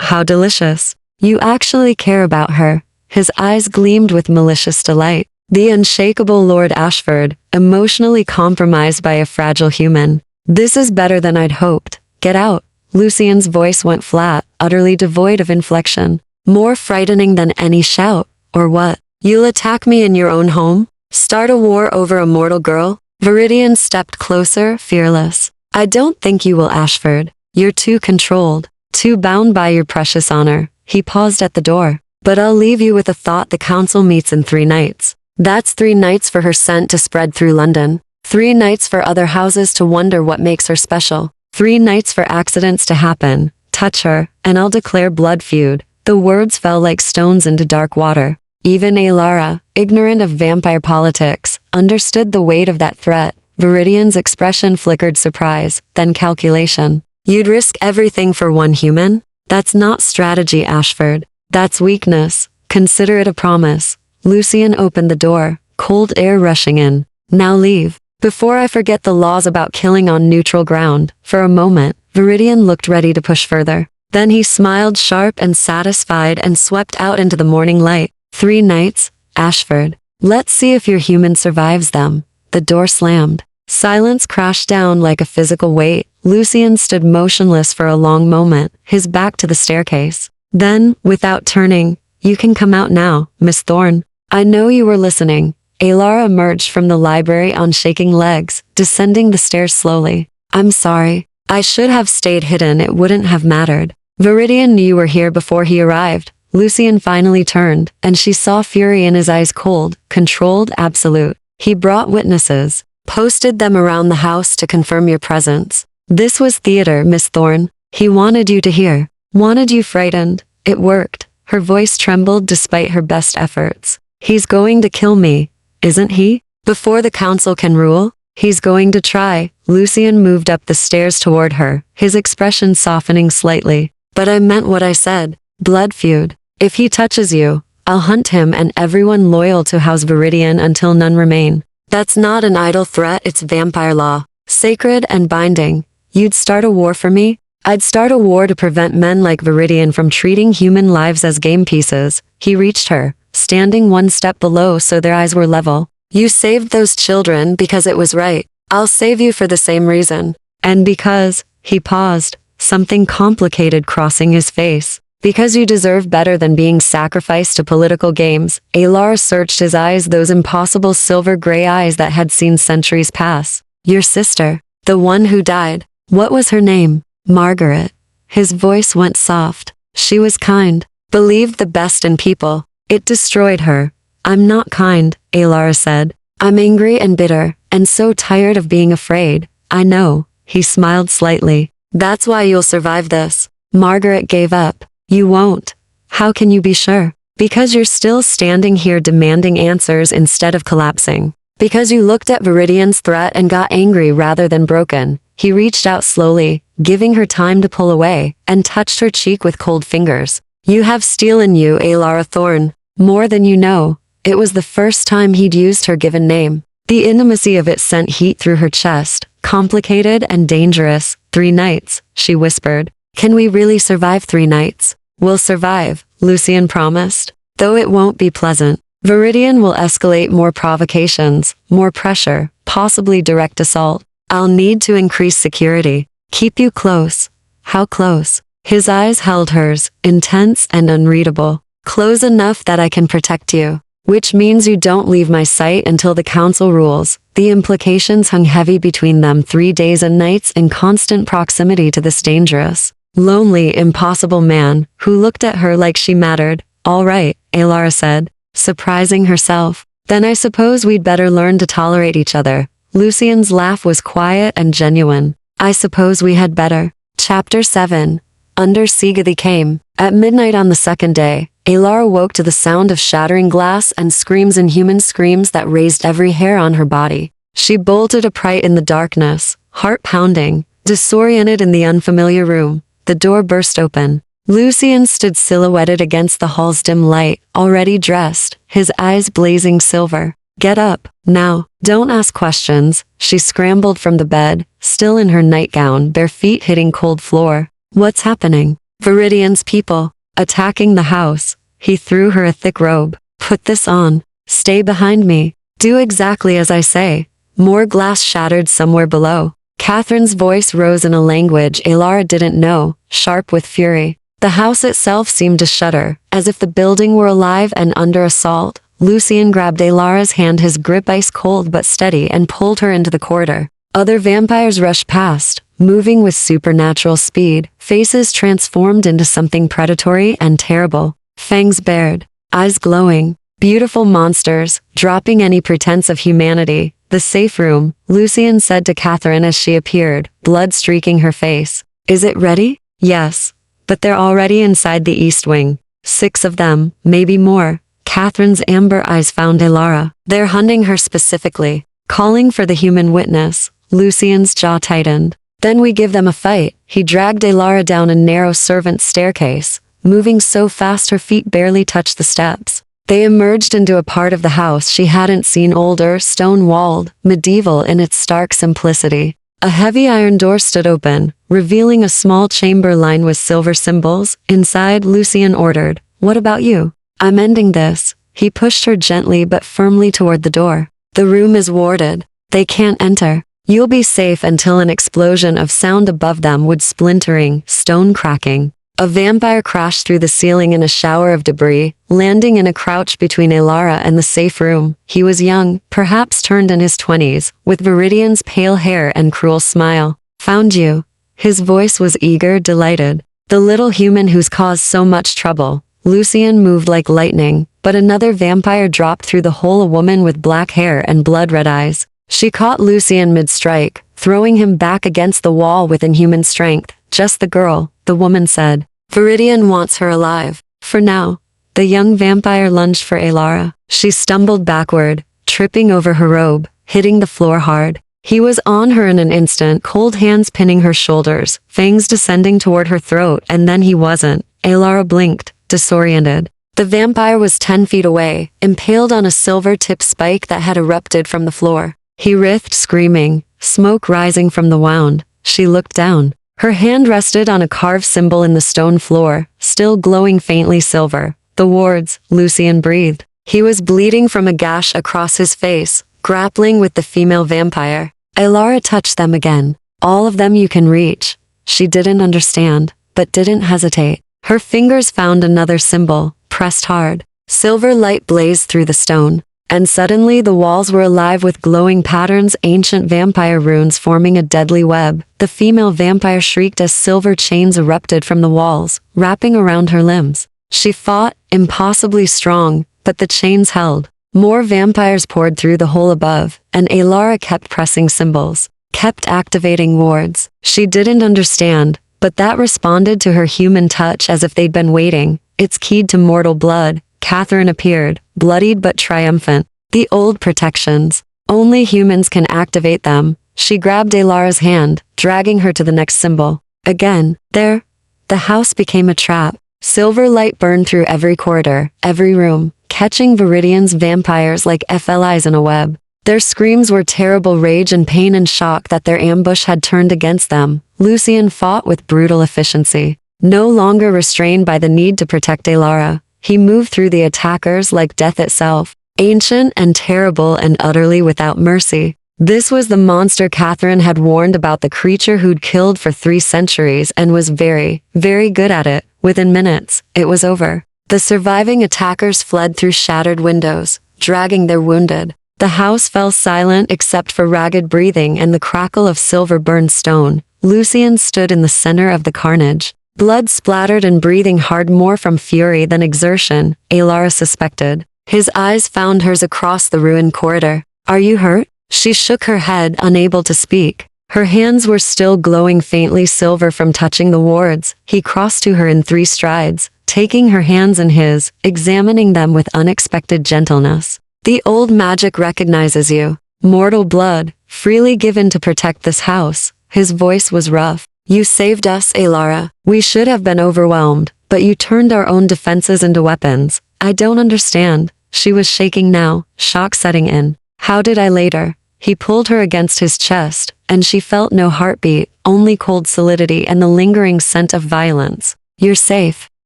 how delicious. You actually care about her. His eyes gleamed with malicious delight. The unshakable Lord Ashford, emotionally compromised by a fragile human. This is better than I'd hoped. Get out. Lucian's voice went flat, utterly devoid of inflection. More frightening than any shout. Or what? You'll attack me in your own home? Start a war over a mortal girl? Viridian stepped closer, fearless. I don't think you will, Ashford. You're too controlled, too bound by your precious honor. He paused at the door. But I'll leave you with a thought. The council meets in 3 nights. That's 3 nights for her scent to spread through London. 3 nights for other houses to wonder what makes her special. 3 nights for accidents to happen. Touch her, and I'll declare blood feud. The words fell like stones into dark water. Even Alara, ignorant of vampire politics, understood the weight of that threat. Viridian's expression flickered surprise, then calculation. You'd risk everything for one human? That's not strategy, Ashford. That's weakness. Consider it a promise. Lucian opened the door, cold air rushing in. Now leave. Before I forget the laws about killing on neutral ground. For a moment, Viridian looked ready to push further. Then he smiled, sharp and satisfied, and swept out into the morning light. 3 nights, Ashford. Let's see if your human survives them. The door slammed. Silence crashed down like a physical weight. Lucian stood motionless for a long moment, his back to the staircase. Then, without turning, you can come out now, Miss Thorne. I know you were listening. Alara emerged from the library on shaking legs, descending the stairs slowly. I'm sorry. I should have stayed hidden. It wouldn't have mattered. Viridian knew you were here before he arrived. Lucian finally turned, and she saw fury in his eyes, cold, controlled, absolute. He brought witnesses, posted them around the house to confirm your presence. This was theater, Miss Thorne. He wanted you to hear, wanted you frightened. It worked. Her voice trembled despite her best efforts. He's going to kill me, isn't he? Before the council can rule? He's going to try. Lucian moved up the stairs toward her, his expression softening slightly. But I meant what I said. Blood feud. If he touches you, I'll hunt him and everyone loyal to House Viridian until none remain. That's not an idle threat, it's vampire law. Sacred and binding. You'd start a war for me? I'd start a war to prevent men like Viridian from treating human lives as game pieces. He reached her, standing 1 step below so their eyes were level. You saved those children because it was right. I'll save you for the same reason. And because, he paused, something complicated crossing his face. Because you deserve better than being sacrificed to political games. Alara searched his eyes, those impossible silver-gray eyes that had seen centuries pass. Your sister, the one who died. What was her name? Margaret. His voice went soft. She was kind, believed the best in people. It destroyed her. I'm not kind, Alara said. I'm angry and bitter, and so tired of being afraid. I know. He smiled slightly. That's why you'll survive this. Margaret gave up. You won't. How can you be sure? Because you're still standing here demanding answers instead of collapsing. Because you looked at Viridian's threat and got angry rather than broken. He reached out slowly, giving her time to pull away, and touched her cheek with cold fingers. You have steel in you, Alara Thorn. More than you know. It was the first time he'd used her given name. The intimacy of it sent heat through her chest. Complicated and dangerous. 3 nights, she whispered. Can we really survive 3 nights? We'll survive, Lucian promised. Though it won't be pleasant. Viridian will escalate more provocations, more pressure, possibly direct assault. I'll need to increase security. Keep you close. How close? His eyes held hers, intense and unreadable. Close enough that I can protect you. Which means you don't leave my sight until the council rules. The implications hung heavy between them. 3 days and nights in constant proximity to this dangerous, lonely, impossible man, who looked at her like she mattered. All right, Alara said, surprising herself. Then I suppose we'd better learn to tolerate each other. Lucian's laugh was quiet and genuine. I suppose we had better. Chapter 7. Under Sigurði came. At midnight on the second day, Alara woke to the sound of shattering glass and screams, inhuman screams that raised every hair on her body. She bolted upright in the darkness, heart pounding, disoriented in the unfamiliar room. The door burst open. Lucian stood silhouetted against the hall's dim light, already dressed, his eyes blazing silver. Get up, now, don't ask questions. She scrambled from the bed, still in her nightgown, bare feet hitting cold floor. What's happening? Viridian's people, attacking the house. He threw her a thick robe. Put this on. Stay behind me. Do exactly as I say. More glass shattered somewhere below. Catherine's voice rose in a language Alara didn't know, sharp with fury. The house itself seemed to shudder, as if the building were alive and under assault. Lucian grabbed Alara's hand, his grip ice cold but steady, and pulled her into the corridor. Other vampires rushed past, moving with supernatural speed, faces transformed into something predatory and terrible. Fangs bared, eyes glowing, beautiful monsters, dropping any pretense of humanity. The safe room, Lucian said to Catherine as she appeared, blood streaking her face. Is it ready? Yes. But they're already inside the east wing. 6 of them, maybe more. Catherine's amber eyes found Alara. They're hunting her specifically, calling for the human witness. Lucian's jaw tightened. Then we give them a fight. He dragged Alara down a narrow servant staircase, moving so fast her feet barely touched the steps. They emerged into a part of the house she hadn't seen, older, stone-walled, medieval in its stark simplicity. A heavy iron door stood open, revealing a small chamber lined with silver symbols. Inside, Lucian ordered, "What about you?" "I'm ending this." He pushed her gently but firmly toward the door. "The room is warded. They can't enter. You'll be safe until." An explosion of sound above them would splintering, stone cracking. A vampire crashed through the ceiling in a shower of debris, landing in a crouch between Alara and the safe room. He was young, perhaps turned in his 20s, with Viridian's pale hair and cruel smile. "Found you." His voice was eager, delighted. "The little human who's caused so much trouble." Lucian moved like lightning, but another vampire dropped through the hole, a woman with black hair and blood-red eyes. She caught Lucian mid-strike, throwing him back against the wall with inhuman strength. "Just the girl," the woman said. "Viridian wants her alive. For now." The young vampire lunged for Alara. She stumbled backward, tripping over her robe, hitting the floor hard. He was on her in an instant, cold hands pinning her shoulders, fangs descending toward her throat, and then he wasn't. Alara blinked, disoriented. The vampire was 10 feet away, impaled on a silver-tipped spike that had erupted from the floor. He writhed, screaming, smoke rising from the wound. She looked down. Her hand rested on a carved symbol in the stone floor, still glowing faintly silver. "The wards," Lucian breathed. He was bleeding from a gash across his face, grappling with the female vampire. Alara touched them again. "All of them you can reach." She didn't understand, but didn't hesitate. Her fingers found another symbol, pressed hard. Silver light blazed through the stone. And suddenly the walls were alive with glowing patterns, ancient vampire runes forming a deadly web. The female vampire shrieked as silver chains erupted from the walls, wrapping around her limbs. She fought, impossibly strong, but the chains held. More vampires poured through the hole above, and Alara kept pressing symbols, kept activating wards. She didn't understand, but that responded to her human touch as if they'd been waiting. It's keyed to mortal blood. Catherine appeared, bloodied but triumphant. The old protections. Only humans can activate them. She grabbed Alara's hand, dragging her to the next symbol. Again, there. The house became a trap. Silver light burned through every corridor, every room, catching Viridian's vampires like flies in a web. Their screams were terrible rage and pain and shock that their ambush had turned against them. Lucian fought with brutal efficiency. No longer restrained by the need to protect Alara, he moved through the attackers like death itself, ancient and terrible and utterly without mercy. This was the monster Catherine had warned about, the creature who'd killed for 3 centuries and was very, very good at it. Within minutes, it was over. The surviving attackers fled through shattered windows, dragging their wounded. The house fell silent except for ragged breathing and the crackle of silver-burned stone. Lucian stood in the center of the carnage. Blood splattered and breathing hard, more from fury than exertion, Alara suspected. His eyes found hers across the ruined corridor. "Are you hurt?" She shook her head, unable to speak. Her hands were still glowing faintly silver from touching the wards. He crossed to her in 3 strides, taking her hands in his, examining them with unexpected gentleness. "The old magic recognizes you. Mortal blood, freely given to protect this house." His voice was rough. "You saved us, Alara. We should have been overwhelmed, but you turned our own defenses into weapons. I don't understand." She was shaking now, shock setting in. "How did I later?" He pulled her against his chest, and she felt no heartbeat, only cold solidity and the lingering scent of violence. "You're safe.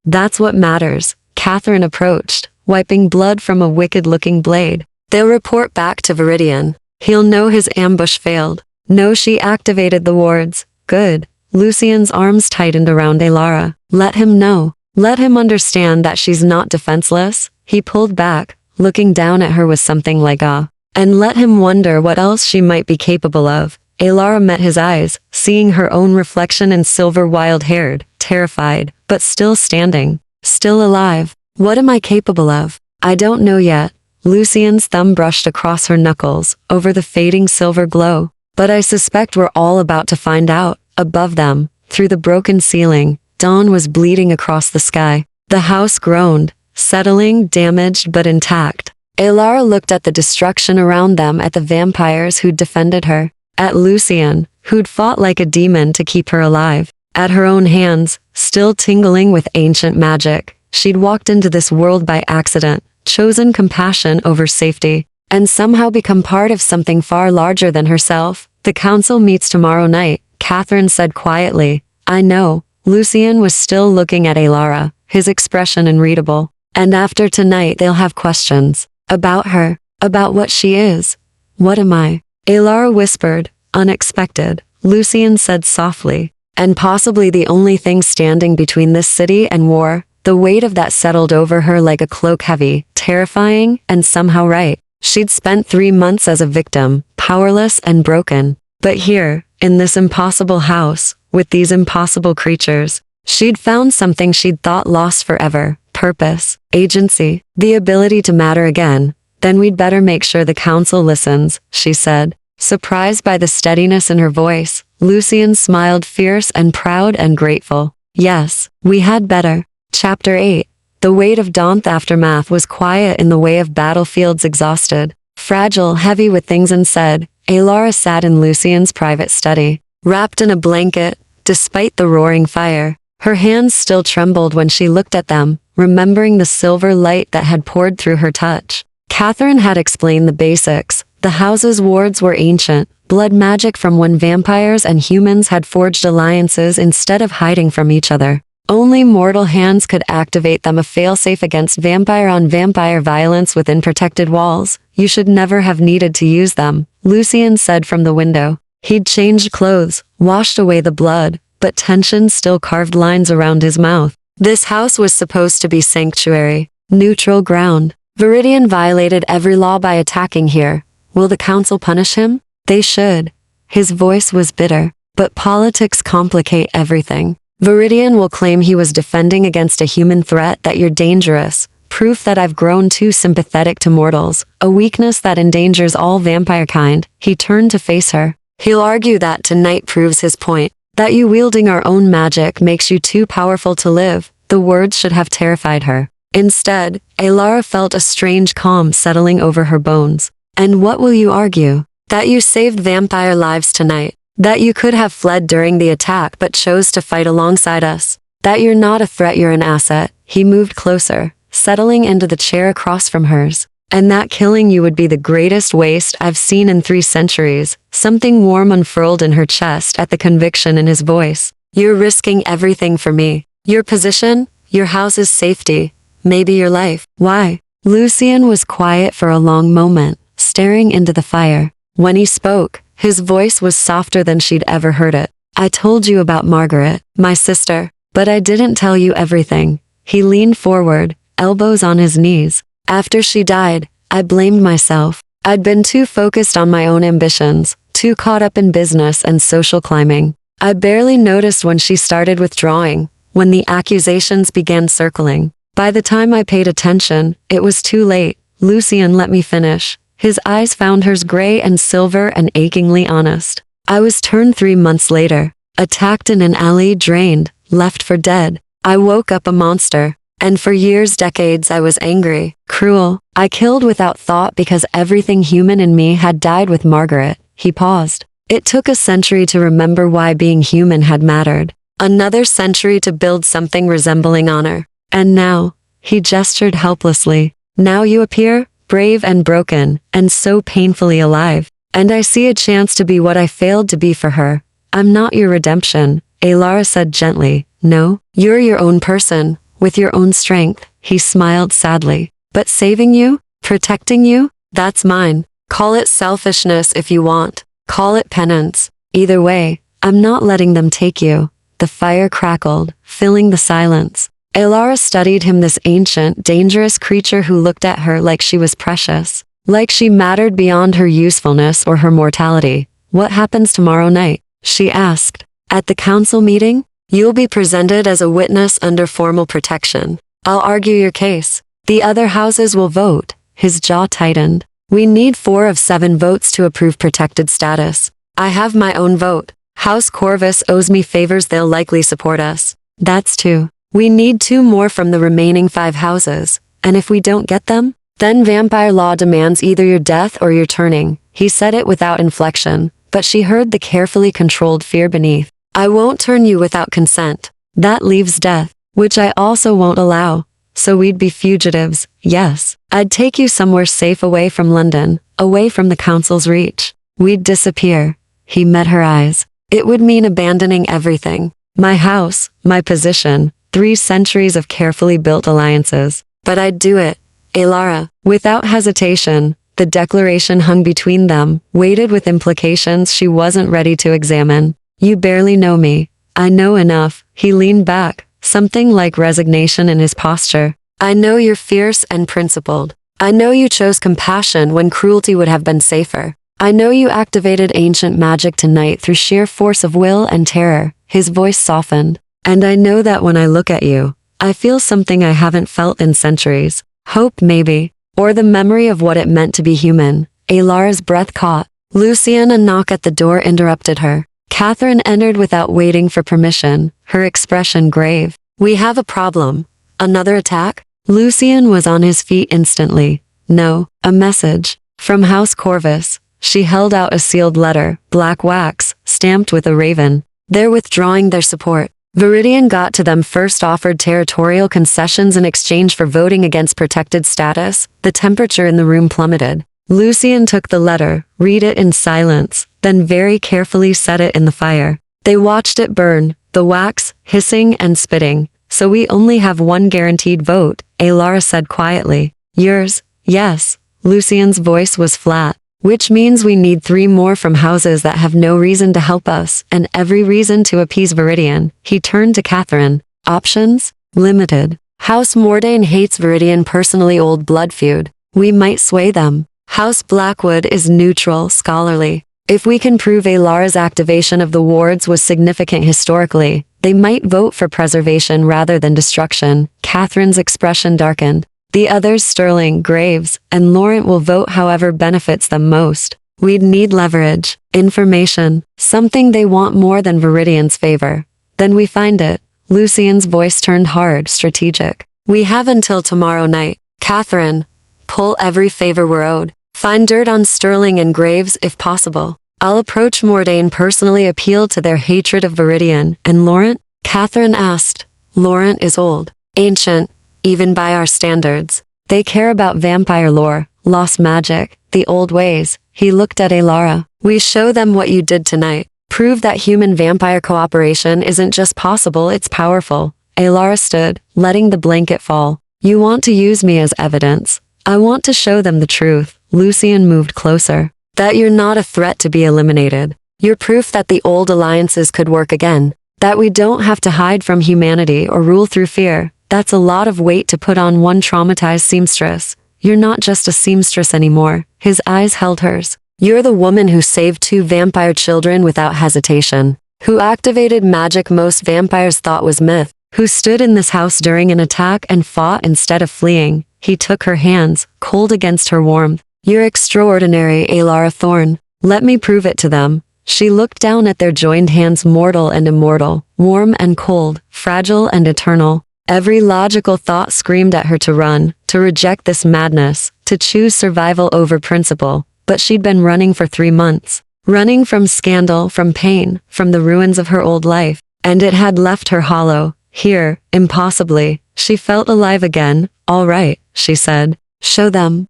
That's what matters." Catherine approached, wiping blood from a wicked-looking blade. "They'll report back to Viridian. He'll know his ambush failed." "No," she activated the wards. "Good." Lucian's arms tightened around Alara. "Let him know. Let him understand that she's not defenseless." He pulled back, looking down at her with something like awe. "And let him wonder what else she might be capable of." Alara met his eyes, seeing her own reflection in silver, wild-haired, terrified, but still standing, still alive. "What am I capable of?" "I don't know yet." Lucian's thumb brushed across her knuckles, over the fading silver glow. "But I suspect we're all about to find out." Above them, through the broken ceiling, dawn was bleeding across the sky. The house groaned, settling, damaged but intact. Alara looked at the destruction around them, at the vampires who'd defended her, at Lucian, who'd fought like a demon to keep her alive, at her own hands, still tingling with ancient magic. She'd walked into this world by accident, chosen compassion over safety, and somehow become part of something far larger than herself. "The council meets tomorrow night," Catherine said quietly. "I know." Lucian was still looking at Alara, his expression unreadable. "And after tonight they'll have questions. About her. About what she is. What am I?" Alara whispered. "Unexpected," Lucian said softly. "And possibly the only thing standing between this city and war." The weight of that settled over her like a cloak, heavy, terrifying, and somehow right. She'd spent 3 months as a victim, powerless and broken. But here, in this impossible house, with these impossible creatures, she'd found something she'd thought lost forever. Purpose, agency, the ability to matter again. "Then we'd better make sure the council listens," she said. Surprised by the steadiness in her voice, Lucian smiled, fierce and proud and grateful. "Yes, we had better." Chapter 8. The weight of Dawn's aftermath was quiet in the way of battlefields exhausted, fragile, heavy with things unsaid. Alara sat in Lucian's private study, wrapped in a blanket, despite the roaring fire. Her hands still trembled when she looked at them, remembering the silver light that had poured through her touch. Catherine had explained the basics. The house's wards were ancient, blood magic from when vampires and humans had forged alliances instead of hiding from each other. Only mortal hands could activate them, a failsafe against vampire-on-vampire violence within protected walls. "You should never have needed to use them," Lucian said from the window. He'd changed clothes, washed away the blood, but tension still carved lines around his mouth. This house was supposed to be sanctuary, neutral ground. Viridian violated every law by attacking here. Will the council punish him? They should. His voice was bitter. But politics complicate everything. Viridian will claim he was defending against a human threat, that you're dangerous. Proof that I've grown too sympathetic to mortals. A weakness that endangers all vampire kind. He turned to face her. He'll argue that tonight proves his point. That you wielding our own magic makes you too powerful to live. The words should have terrified her. Instead, Alara felt a strange calm settling over her bones. And what will you argue? That you saved vampire lives tonight. That you could have fled during the attack but chose to fight alongside us. That you're not a threat, you're an asset. He moved closer, settling into the chair across from hers. And that killing you would be the greatest waste I've seen in 3 centuries. Something warm unfurled in her chest at the conviction in his voice. You're risking everything for me. Your position, your house's safety, maybe your life. Why? Lucien was quiet for a long moment, staring into the fire. When he spoke, his voice was softer than she'd ever heard it. I told you about Margaret, my sister, but I didn't tell you everything. He leaned forward, elbows on his knees. After she died, I blamed myself. I'd been too focused on my own ambitions, too caught up in business and social climbing. I barely noticed when she started withdrawing, when the accusations began circling. By the time I paid attention, it was too late. Lucien let me finish. His eyes found hers gray and silver and achingly honest. I was turned 3 months later, attacked in an alley, drained, left for dead. I woke up a monster. And for years, decades, I was angry, cruel. I killed without thought because everything human in me had died with Margaret. He paused. It took a century to remember why being human had mattered. Another century to build something resembling honor. And now, he gestured helplessly. Now you appear, brave and broken, and so painfully alive. And I see a chance to be what I failed to be for her. I'm not your redemption, Alara said gently. No, you're your own person. With your own strength, he smiled sadly. But saving you, protecting you, that's mine. Call it selfishness if you want. Call it penance. Either way, I'm not letting them take you. The fire crackled, filling the silence. Alara studied him, this ancient, dangerous creature who looked at her like she was precious. Like she mattered beyond her usefulness or her mortality. What happens tomorrow night? She asked. At the council meeting? You'll be presented as a witness under formal protection. I'll argue your case. The other houses will vote. His jaw tightened. We need 4 of 7 votes to approve protected status. I have my own vote. House Corvus owes me favors, they'll likely support us. That's 2. We need 2 more from the remaining 5 houses. And if we don't get them, then vampire law demands either your death or your turning. He said it without inflection, but she heard the carefully controlled fear beneath. I won't turn you without consent. That leaves death, which I also won't allow. So we'd be fugitives, yes. I'd take you somewhere safe away from London, away from the council's reach. We'd disappear. He met her eyes. It would mean abandoning everything. My house, my position, 3 centuries of carefully built alliances. But I'd do it. Alara, without hesitation. The declaration hung between them, weighted with implications she wasn't ready to examine. You barely know me. I know enough. He leaned back, something like resignation in his posture. I know you're fierce and principled. I know you chose compassion when cruelty would have been safer. I know you activated ancient magic tonight through sheer force of will and terror. His voice softened. And I know that when I look at you, I feel something I haven't felt in centuries. Hope, maybe. Or the memory of what it meant to be human. Alara's breath caught. Lucien, a knock at the door interrupted her. Catherine entered without waiting for permission, her expression grave. We have a problem. Another attack? Lucien was on his feet instantly. No, a message. From House Corvus. She held out a sealed letter, black wax, stamped with a raven. They're withdrawing their support. Viridian got to them first, offered territorial concessions in exchange for voting against protected status. The temperature in the room plummeted. Lucien took the letter, read it in silence, then very carefully set it in the fire. They watched it burn, the wax, hissing and spitting. So we only have 1 guaranteed vote, Alara said quietly. Yours? Yes. Lucien's voice was flat. Which means we need 3 more from houses that have no reason to help us, and every reason to appease Viridian. He turned to Catherine. Options? Limited. House Mordain hates Viridian personally, old blood feud. We might sway them. House Blackwood is neutral, scholarly. If we can prove Alara's activation of the wards was significant historically, they might vote for preservation rather than destruction. Catherine's expression darkened. The others, Sterling, Graves, and Laurent, will vote however benefits them most. We'd need leverage, information, something they want more than Viridian's favor. Then we find it. Lucien's voice turned hard, strategic. We have until tomorrow night. Catherine, pull every favor we're owed. Find dirt on Sterling and Graves if possible. I'll approach Mordain personally appeal to their hatred of Viridian. And Laurent? Catherine asked. Laurent is old. Ancient, even by our standards. They care about vampire lore, lost magic, the old ways. He looked at Alara. We show them what you did tonight. Prove that human-vampire cooperation isn't just possible, it's powerful. Alara stood, letting the blanket fall. You want to use me as evidence. I want to show them the truth. Lucien moved closer. That you're not a threat to be eliminated. You're proof that the old alliances could work again. That we don't have to hide from humanity or rule through fear. That's a lot of weight to put on one traumatized seamstress. You're not just a seamstress anymore. His eyes held hers. You're the woman who saved 2 vampire children without hesitation. Who activated magic most vampires thought was myth. Who stood in this house during an attack and fought instead of fleeing. He took her hands, cold against her warmth. You're extraordinary, Alara Thorne. Let me prove it to them. She looked down at their joined hands, mortal and immortal, warm and cold, fragile and eternal. Every logical thought screamed at her to run, to reject this madness, to choose survival over principle. But she'd been running for 3 months. Running from scandal, from pain, from the ruins of her old life. And it had left her hollow. Here, impossibly, she felt alive again. All right, she said. Show them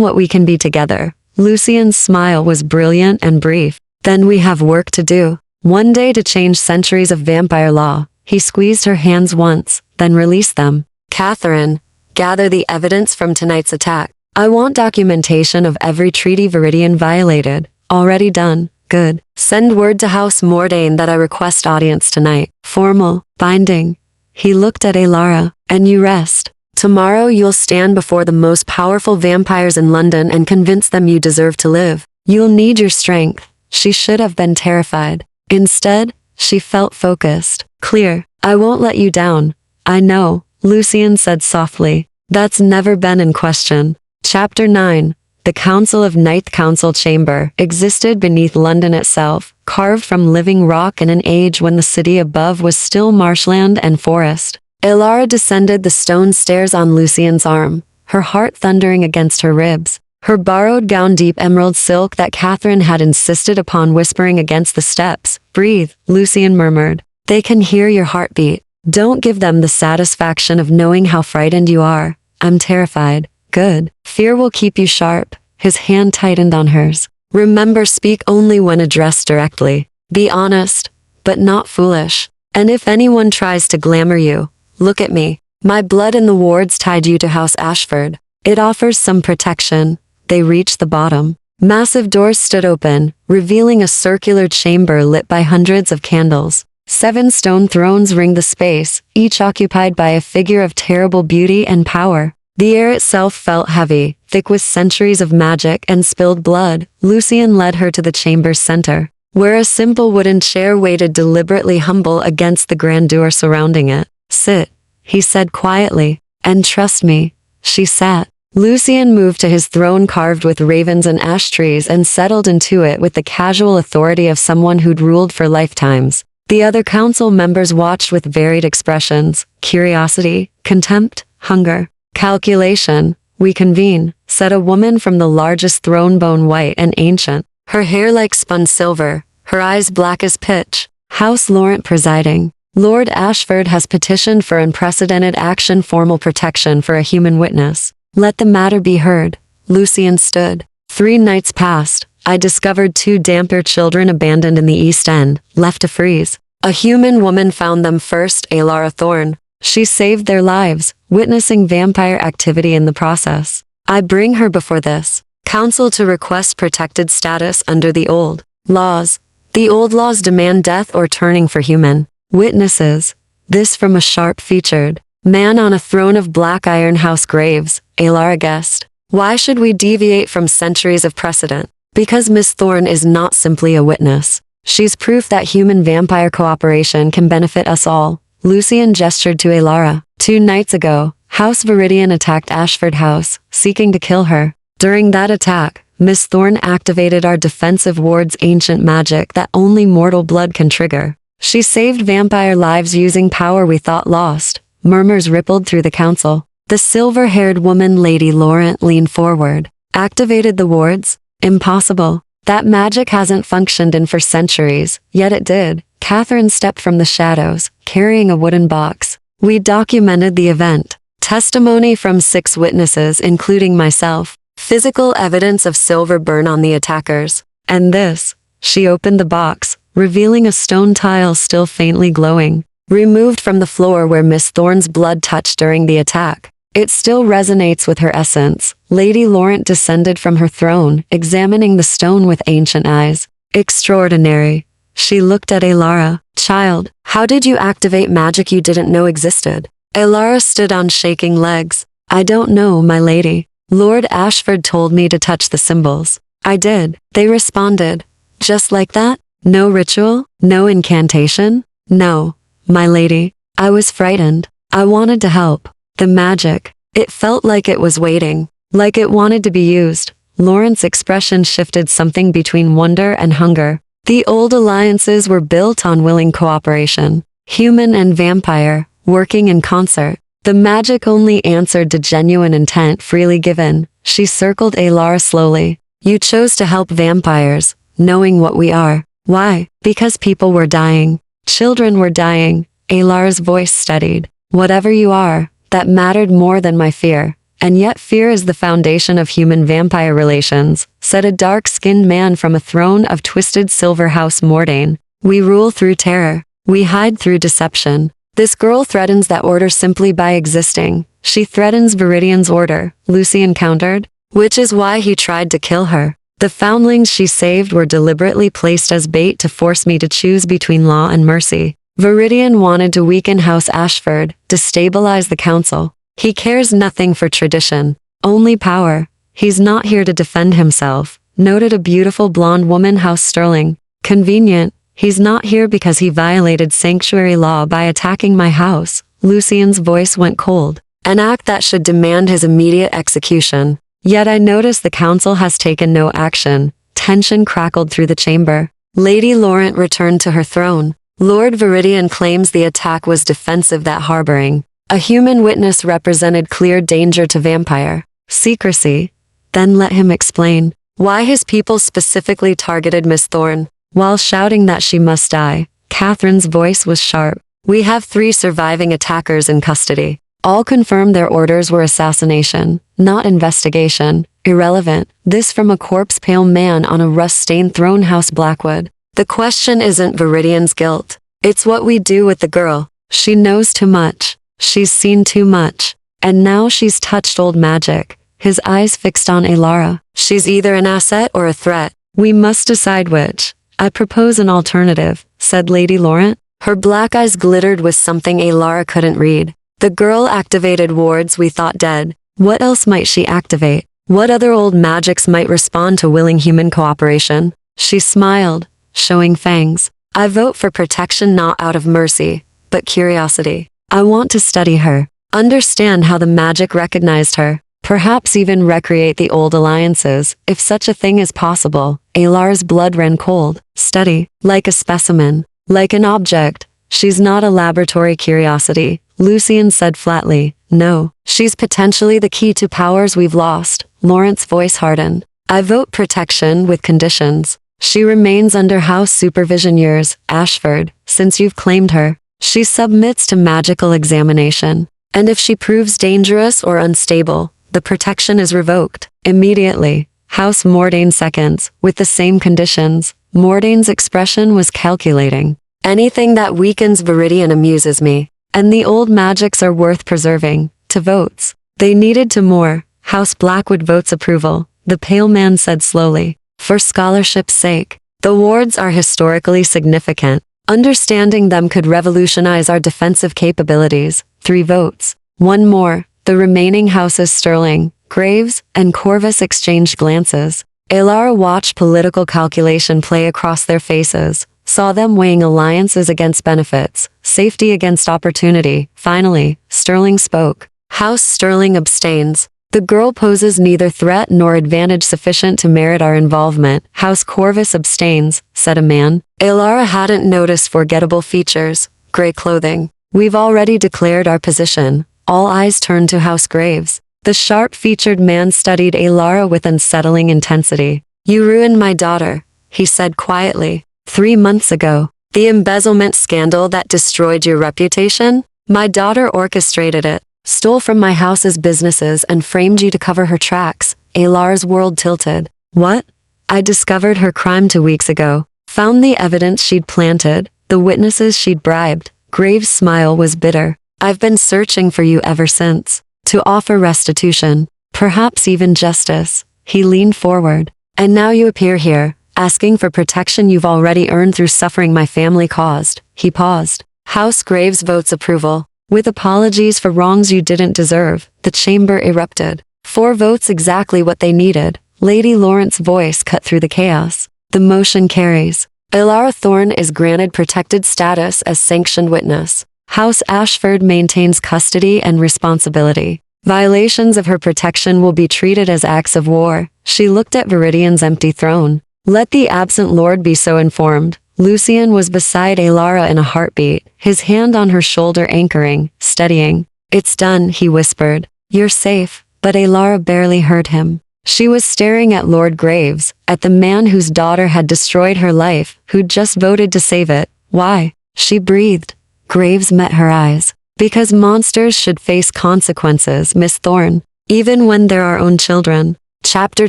what we can be together. Lucien's smile was brilliant and brief. Then we have work to do. One day to change centuries of vampire law. He squeezed her hands once, then released them. Catherine, gather the evidence from tonight's attack. I want documentation of every treaty Viridian violated. Already done. Good. Send word to House Mordain that I request audience tonight. Formal. Binding. He looked at Alara. And you rest. Tomorrow you'll stand before the most powerful vampires in London and convince them you deserve to live. You'll need your strength. She should have been terrified. Instead, she felt focused. Clear. I won't let you down. I know, Lucien said softly. That's never been in question. Chapter 9. The Council of Ninth Council Chamber existed beneath London itself, carved from living rock in an age when the city above was still marshland and forest. Alara descended the stone stairs on Lucien's arm, her heart thundering against her ribs. Her borrowed gown deep emerald silk that Catherine had insisted upon whispering against the steps. Breathe, Lucien murmured. They can hear your heartbeat. Don't give them the satisfaction of knowing how frightened you are. I'm terrified. Good. Fear will keep you sharp. His hand tightened on hers. Remember, speak only when addressed directly. Be honest, but not foolish. And if anyone tries to glamour you, look at me. My blood in the wards tied you to House Ashford. It offers some protection. They reached the bottom. Massive doors stood open, revealing a circular chamber lit by hundreds of candles. 7 stone thrones ringed the space, each occupied by a figure of terrible beauty and power. The air itself felt heavy, thick with centuries of magic and spilled blood. Lucien led her to the chamber's center, where a simple wooden chair waited deliberately humble against the grandeur surrounding it. Sit, he said quietly, and trust me. She sat. Lucien moved to his throne carved with ravens and ash trees and settled into it with the casual authority of someone who'd ruled for lifetimes. The other council members watched with varied expressions: curiosity, contempt, hunger. Calculation. We convene, said a woman from the largest throne, bone white and ancient, her hair like spun silver, her eyes black as pitch. House Laurent presiding. Lord Ashford has petitioned for unprecedented action, formal protection for a human witness. Let the matter be heard. Lucien stood. 3 nights passed. I discovered 2 damper children abandoned in the East End, left to freeze. A human woman found them first, Alara Thorne. She saved their lives, witnessing vampire activity in the process. I bring her before this council to request protected status under the old laws. The old laws demand death or turning for human witnesses. This from a sharp-featured man on a throne of black iron. House Graves, Alara guessed. Why should we deviate from centuries of precedent? Because Miss Thorne is not simply a witness. She's proof that human-vampire cooperation can benefit us all. Lucien gestured to Alara. 2 nights ago, House Viridian attacked Ashford House, seeking to kill her. During that attack, Miss Thorne activated our defensive ward's ancient magic that only mortal blood can trigger. She saved vampire lives using power we thought lost. Murmurs rippled through the council. The silver-haired woman, Lady Laurent, leaned forward. Activated the wards? Impossible. That magic hasn't functioned in for centuries, yet it did. Catherine stepped from the shadows, carrying a wooden box. We documented the event. Testimony from 6 witnesses, including myself. Physical evidence of silver burn on the attackers. And this. She opened the box, revealing a stone tile still faintly glowing, removed from the floor where Miss Thorne's blood touched during the attack. It still resonates with her essence. Lady Laurent descended from her throne, examining the stone with ancient eyes. Extraordinary. She looked at Elara. Child, how did you activate magic you didn't know existed? Elara stood on shaking legs. I don't know, my lady. Lord Ashford told me to touch the symbols. I did. They responded. Just like that? No ritual? No incantation? No, my lady. I was frightened. I wanted to help. The magic. It felt like it was waiting. Like it wanted to be used. Laurent's expression shifted, something between wonder and hunger. The old alliances were built on willing cooperation. Human and vampire, working in concert. The magic only answered to genuine intent freely given. She circled Elara slowly. You chose to help vampires, knowing what we are. Why? Because people were dying. Children were dying. Elara's voice steadied. Whatever you are, that mattered more than my fear. And yet fear is the foundation of human-vampire relations, said a dark-skinned man from a throne of twisted silver house Mordain. We rule through terror. We hide through deception. This girl threatens that order simply by existing. She threatens Viridian's order, Lucian countered, which is why he tried to kill her. The foundlings she saved were deliberately placed as bait to force me to choose between law and mercy. Viridian wanted to weaken House Ashford, destabilize the council. He cares nothing for tradition, only power. He's not here to defend himself, noted a beautiful blonde woman, House Sterling. Convenient. He's not here because he violated sanctuary law by attacking my house. Lucian's voice went cold. An act that should demand his immediate execution. Yet I notice the council has taken no action. Tension crackled through the chamber. Lady Laurent returned to her throne. Lord Viridian claims the attack was defensive, that harboring a human witness represented clear danger to vampire. Secrecy. Then let him explain why his people specifically targeted Miss Thorne, while shouting that she must die. Catherine's voice was sharp. We have 3 surviving attackers in custody. All confirmed their orders were assassination, not investigation. Irrelevant. This from a corpse-pale man on a rust-stained throne, House Blackwood. The question isn't Viridian's guilt. It's what we do with the girl. She knows too much. She's seen too much. And now she's touched old magic. His eyes fixed on Elara. She's either an asset or a threat. We must decide which. I propose an alternative, said Lady Laurent. Her black eyes glittered with something Elara couldn't read. The girl activated wards we thought dead. What else might she activate? What other old magics might respond to willing human cooperation? She smiled, showing fangs. I vote for protection, not out of mercy, but curiosity. I want to study her, understand how the magic recognized her, perhaps even recreate the old alliances, if such a thing is possible. Elara's blood ran cold. Study, like a specimen, like an object. She's not a laboratory curiosity, Lucian said flatly. No, she's potentially the key to powers we've lost. Laurent's voice hardened. I vote protection with conditions. She remains under house supervision, yours, Ashford, since you've claimed her. She submits to magical examination. And if she proves dangerous or unstable, the protection is revoked. Immediately. House Mordain seconds, with the same conditions. Mordain's expression was calculating. Anything that weakens Viridian amuses me. And the old magics are worth preserving. To votes. They needed to more. House Blackwood votes approval, the pale man said slowly. For scholarship's sake. The wards are historically significant. Understanding them could revolutionize our defensive capabilities. 3 votes. 1 more. The remaining houses Sterling, Graves, and Corvus exchanged glances. Elara watched political calculation play across their faces, saw them weighing alliances against benefits, safety against opportunity. Finally, Sterling spoke. House Sterling abstains. The girl poses neither threat nor advantage sufficient to merit our involvement. House Corvus abstains, said a man. Elara hadn't noticed forgettable features. Gray clothing. We've already declared our position. All eyes turned to House Graves. The sharp-featured man studied Alara with unsettling intensity. You ruined my daughter, he said quietly. 3 months ago. The embezzlement scandal that destroyed your reputation? My daughter orchestrated it, stole from my house's businesses and framed you to cover her tracks. Alara's world tilted. What? I discovered her crime 2 weeks ago. Found the evidence she'd planted, the witnesses she'd bribed. Graves' smile was bitter. I've been searching for you ever since. To offer restitution, perhaps even justice. He leaned forward. And now you appear here, asking for protection you've already earned through suffering my family caused. He paused. House Graves votes approval. With apologies for wrongs you didn't deserve, the chamber erupted. 4 votes exactly what they needed. Lady Lawrence's voice cut through the chaos. The motion carries. Alara Thorne is granted protected status as sanctioned witness. House Ashford maintains custody and responsibility. Violations of her protection will be treated as acts of war. She looked at Viridian's empty throne. Let the absent lord be so informed. Lucian was beside Alara in a heartbeat, his hand on her shoulder anchoring, steadying. It's done, he whispered. You're safe, but Alara barely heard him. She was staring at Lord Graves, at the man whose daughter had destroyed her life, who'd just voted to save it. Why? She breathed. Graves met her eyes. Because monsters should face consequences, Miss Thorne, even when they're our own children. Chapter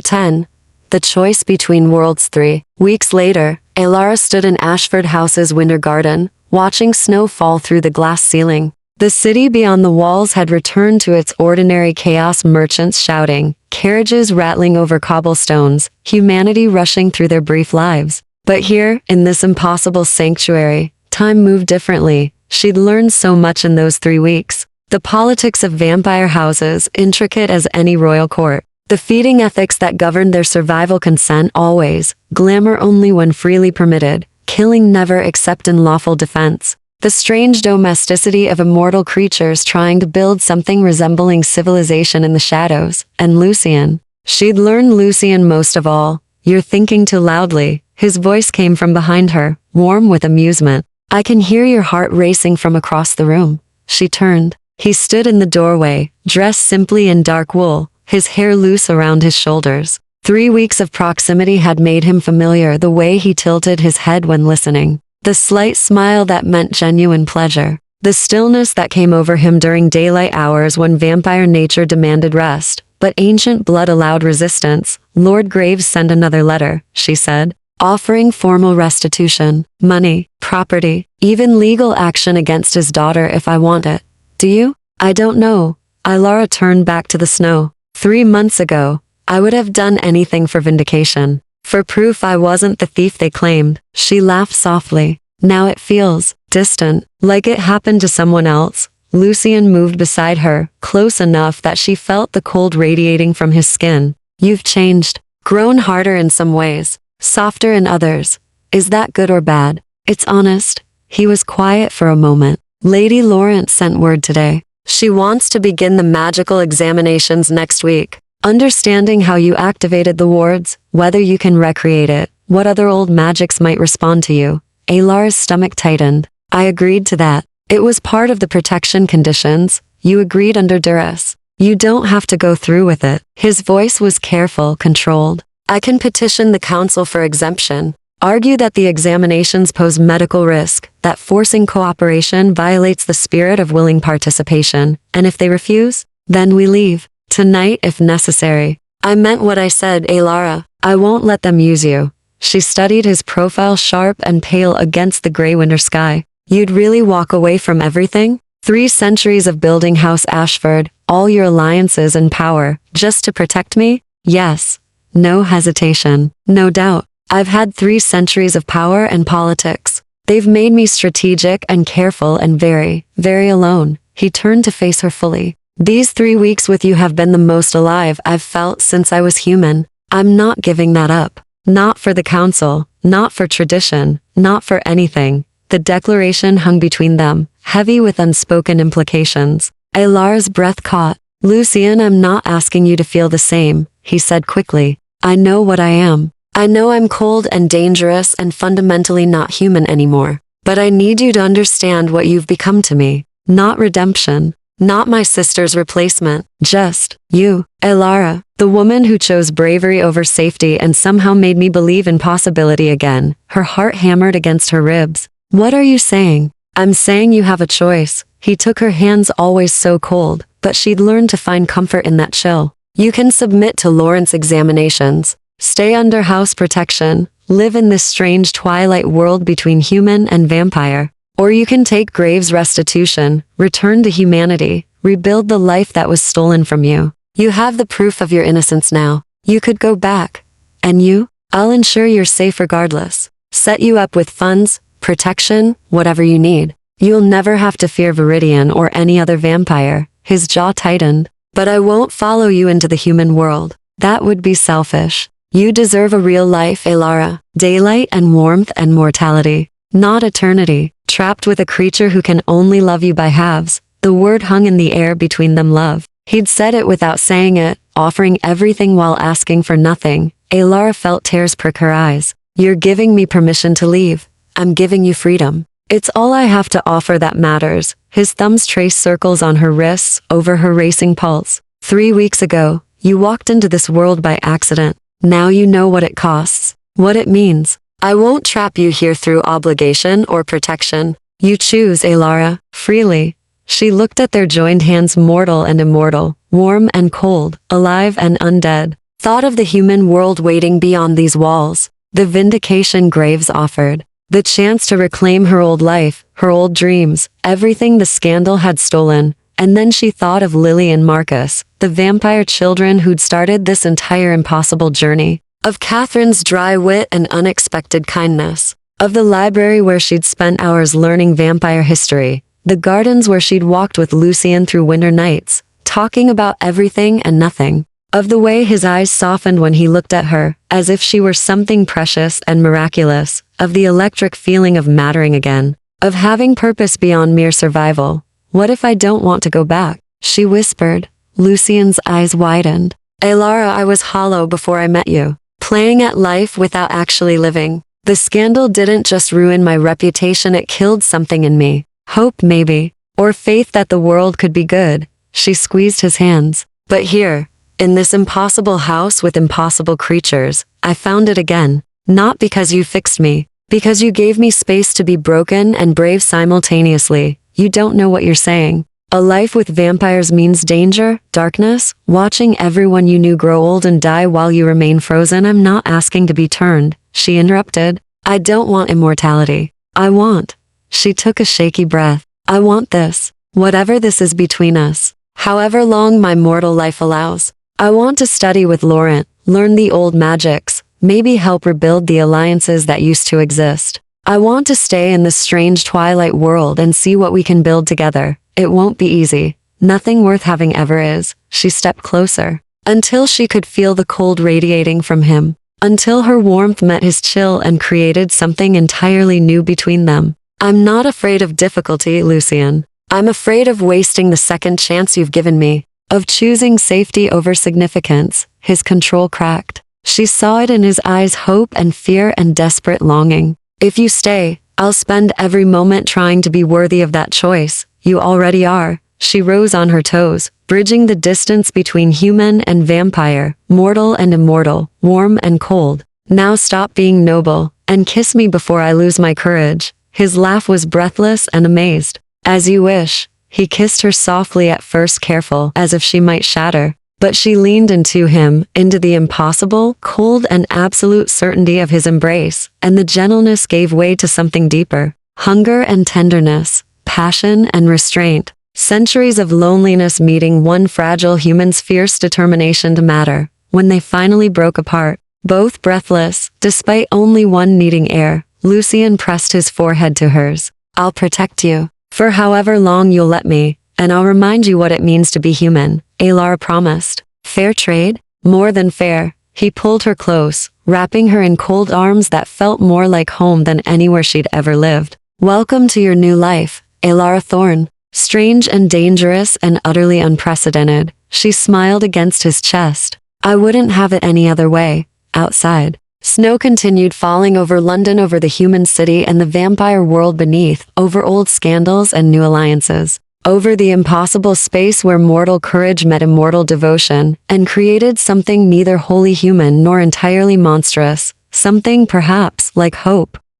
10. The Choice Between Worlds 3. Weeks later, Alara stood in Ashford House's winter garden, watching snow fall through the glass ceiling. The city beyond the walls had returned to its ordinary chaos, merchants shouting, carriages rattling over cobblestones, humanity rushing through their brief lives. But here, in this impossible sanctuary, time moved differently. She'd learned so much in those 3 weeks. The politics of vampire houses, intricate as any royal court. The feeding ethics that governed their survival, consent always, glamour only when freely permitted, killing never except in lawful defense. The strange domesticity of immortal creatures trying to build something resembling civilization in the shadows. And Lucian. She'd learned Lucian most of all. You're thinking too loudly. His voice came from behind her, warm with amusement. I can hear your heart racing from across the room. She turned. He stood in the doorway, dressed simply in dark wool, his hair loose around his shoulders. 3 weeks of proximity had made him familiar, the way he tilted his head when listening. The slight smile that meant genuine pleasure. The stillness that came over him during daylight hours when vampire nature demanded rest, but ancient blood allowed resistance. Lord Graves sent another letter, she said, offering formal restitution, money, property, even legal action against his daughter if I want it. Do you? I don't know. Alara turned back to the snow. 3 months ago, I would have done anything for vindication. For proof I wasn't the thief they claimed. She laughed softly. Now it feels distant, like it happened to someone else. Lucian moved beside her, close enough that she felt the cold radiating from his skin. You've changed, grown harder in some ways, softer in others. Is that good or bad? It's honest. He was quiet for a moment. Lady Lawrence sent word today. She wants to begin the magical examinations next week. Understanding how you activated the wards, whether you can recreate it, what other old magics might respond to you. Alara's stomach tightened. I agreed to that. It was part of the protection conditions. You agreed under duress. You don't have to go through with it. His voice was careful, controlled. I can petition the council for exemption. Argue that the examinations pose medical risk, that forcing cooperation violates the spirit of willing participation, and if they refuse, then we leave. Tonight if necessary. I meant what I said, Alara. I won't let them use you. She studied his profile, sharp and pale against the gray winter sky. You'd really walk away from everything? 3 centuries of building House Ashford, all your alliances and power, just to protect me? Yes. No hesitation. No doubt. I've had 3 centuries of power and politics. They've made me strategic and careful and very, very alone. He turned to face her fully. These 3 weeks with you have been the most alive I've felt since I was human. I'm not giving that up. Not for the council, not for tradition, not for anything. The declaration hung between them, heavy with unspoken implications. Alara's breath caught. Lucian, I'm not asking you to feel the same, he said quickly. I know what I am. I know I'm cold and dangerous and fundamentally not human anymore. But I need you to understand what you've become to me. not redemption, not my sister's replacement, just you, Elara, the woman who chose bravery over safety and somehow made me believe in possibility again. Her heart hammered against her ribs. What are you saying? I'm saying you have a choice. He took her hands, always so cold, but she'd learned to find comfort in that chill. You can submit to Lawrence examinations, stay under house protection, live in this strange twilight world between human and vampire. Or you can take Graves' restitution, return to humanity, rebuild the life that was stolen from you. You have the proof of your innocence now. You could go back. And you? I'll ensure you're safe regardless. Set you up with funds, protection, whatever you need. You'll never have to fear Viridian or any other vampire. His jaw tightened. But I won't follow you into the human world. That would be selfish. You deserve a real life, Elara. Daylight and warmth and mortality. Not eternity, trapped with a creature who can only love you by halves. The word hung in the air between them, love. He'd said it without saying it, offering everything while asking for nothing. Elara felt tears prick her eyes. You're giving me permission to leave. I'm giving you freedom. It's all I have to offer that matters. His thumbs traced circles on her wrists, over her racing pulse. 3 weeks ago, you walked into this world by accident. Now you know what it costs, what it means. I won't trap you here through obligation or protection. You choose, Elara, freely. She looked at their joined hands, mortal and immortal, warm and cold, alive and undead. Thought of the human world waiting beyond these walls. The vindication Graves offered. The chance to reclaim her old life, her old dreams, everything the scandal had stolen. And then she thought of Lily and Marcus, the vampire children who'd started this entire impossible journey. Of Catherine's dry wit and unexpected kindness. Of the library where she'd spent hours learning vampire history. The gardens where she'd walked with Lucian through winter nights, talking about everything and nothing. Of the way his eyes softened when he looked at her, as if she were something precious and miraculous. Of the electric feeling of mattering again. Of having purpose beyond mere survival. What if I don't want to go back? She whispered. Lucian's eyes widened. Elara, I was hollow before I met you. Playing at life without actually living. The scandal didn't just ruin my reputation, it killed something in me. Hope, maybe. Or faith that the world could be good. She squeezed his hands. But here, in this impossible house with impossible creatures, I found it again. Not because you fixed me. Because you gave me space to be broken and brave simultaneously. You don't know what you're saying. A life with vampires means danger, darkness, watching everyone you knew grow old and die while you remain frozen. I'm not asking to be turned, she interrupted. I don't want immortality. I want. She took a shaky breath. I want this. Whatever this is between us. However long my mortal life allows. I want to study with Laurent, learn the old magics, maybe help rebuild the alliances that used to exist. I want to stay in this strange twilight world and see what we can build together. It won't be easy. Nothing worth having ever is. She stepped closer. Until she could feel the cold radiating from him. Until her warmth met his chill and created something entirely new between them. I'm not afraid of difficulty, Lucian. I'm afraid of wasting the second chance you've given me. Of choosing safety over significance. His control cracked. She saw it in his eyes, hope and fear and desperate longing. If you stay, I'll spend every moment trying to be worthy of that choice. You already are. She rose on her toes, bridging the distance between human and vampire, mortal and immortal, warm and cold. Now stop being noble, and kiss me before I lose my courage. His laugh was breathless and amazed. As you wish. He kissed her softly, at first careful, as if she might shatter. But she leaned into him, into the impossible, cold and absolute certainty of his embrace, and the gentleness gave way to something deeper. Hunger and tenderness. Passion and restraint. Centuries of loneliness meeting one fragile human's fierce determination to matter. When they finally broke apart, both breathless, despite only one needing air, Lucian pressed his forehead to hers. I'll protect you. For however long you'll let me, and I'll remind you what it means to be human, Elara promised. Fair trade? More than fair. He pulled her close, wrapping her in cold arms that felt more like home than anywhere she'd ever lived. Welcome to your new life, Elara Thorne. Strange and dangerous and utterly unprecedented. She smiled against his chest. I wouldn't have it any other way. Outside. Snow continued falling over London, over the human city and the vampire world beneath, over old scandals and new alliances. over the impossible space where mortal courage met immortal devotion, and created something neither wholly human nor entirely monstrous, something perhaps like hope.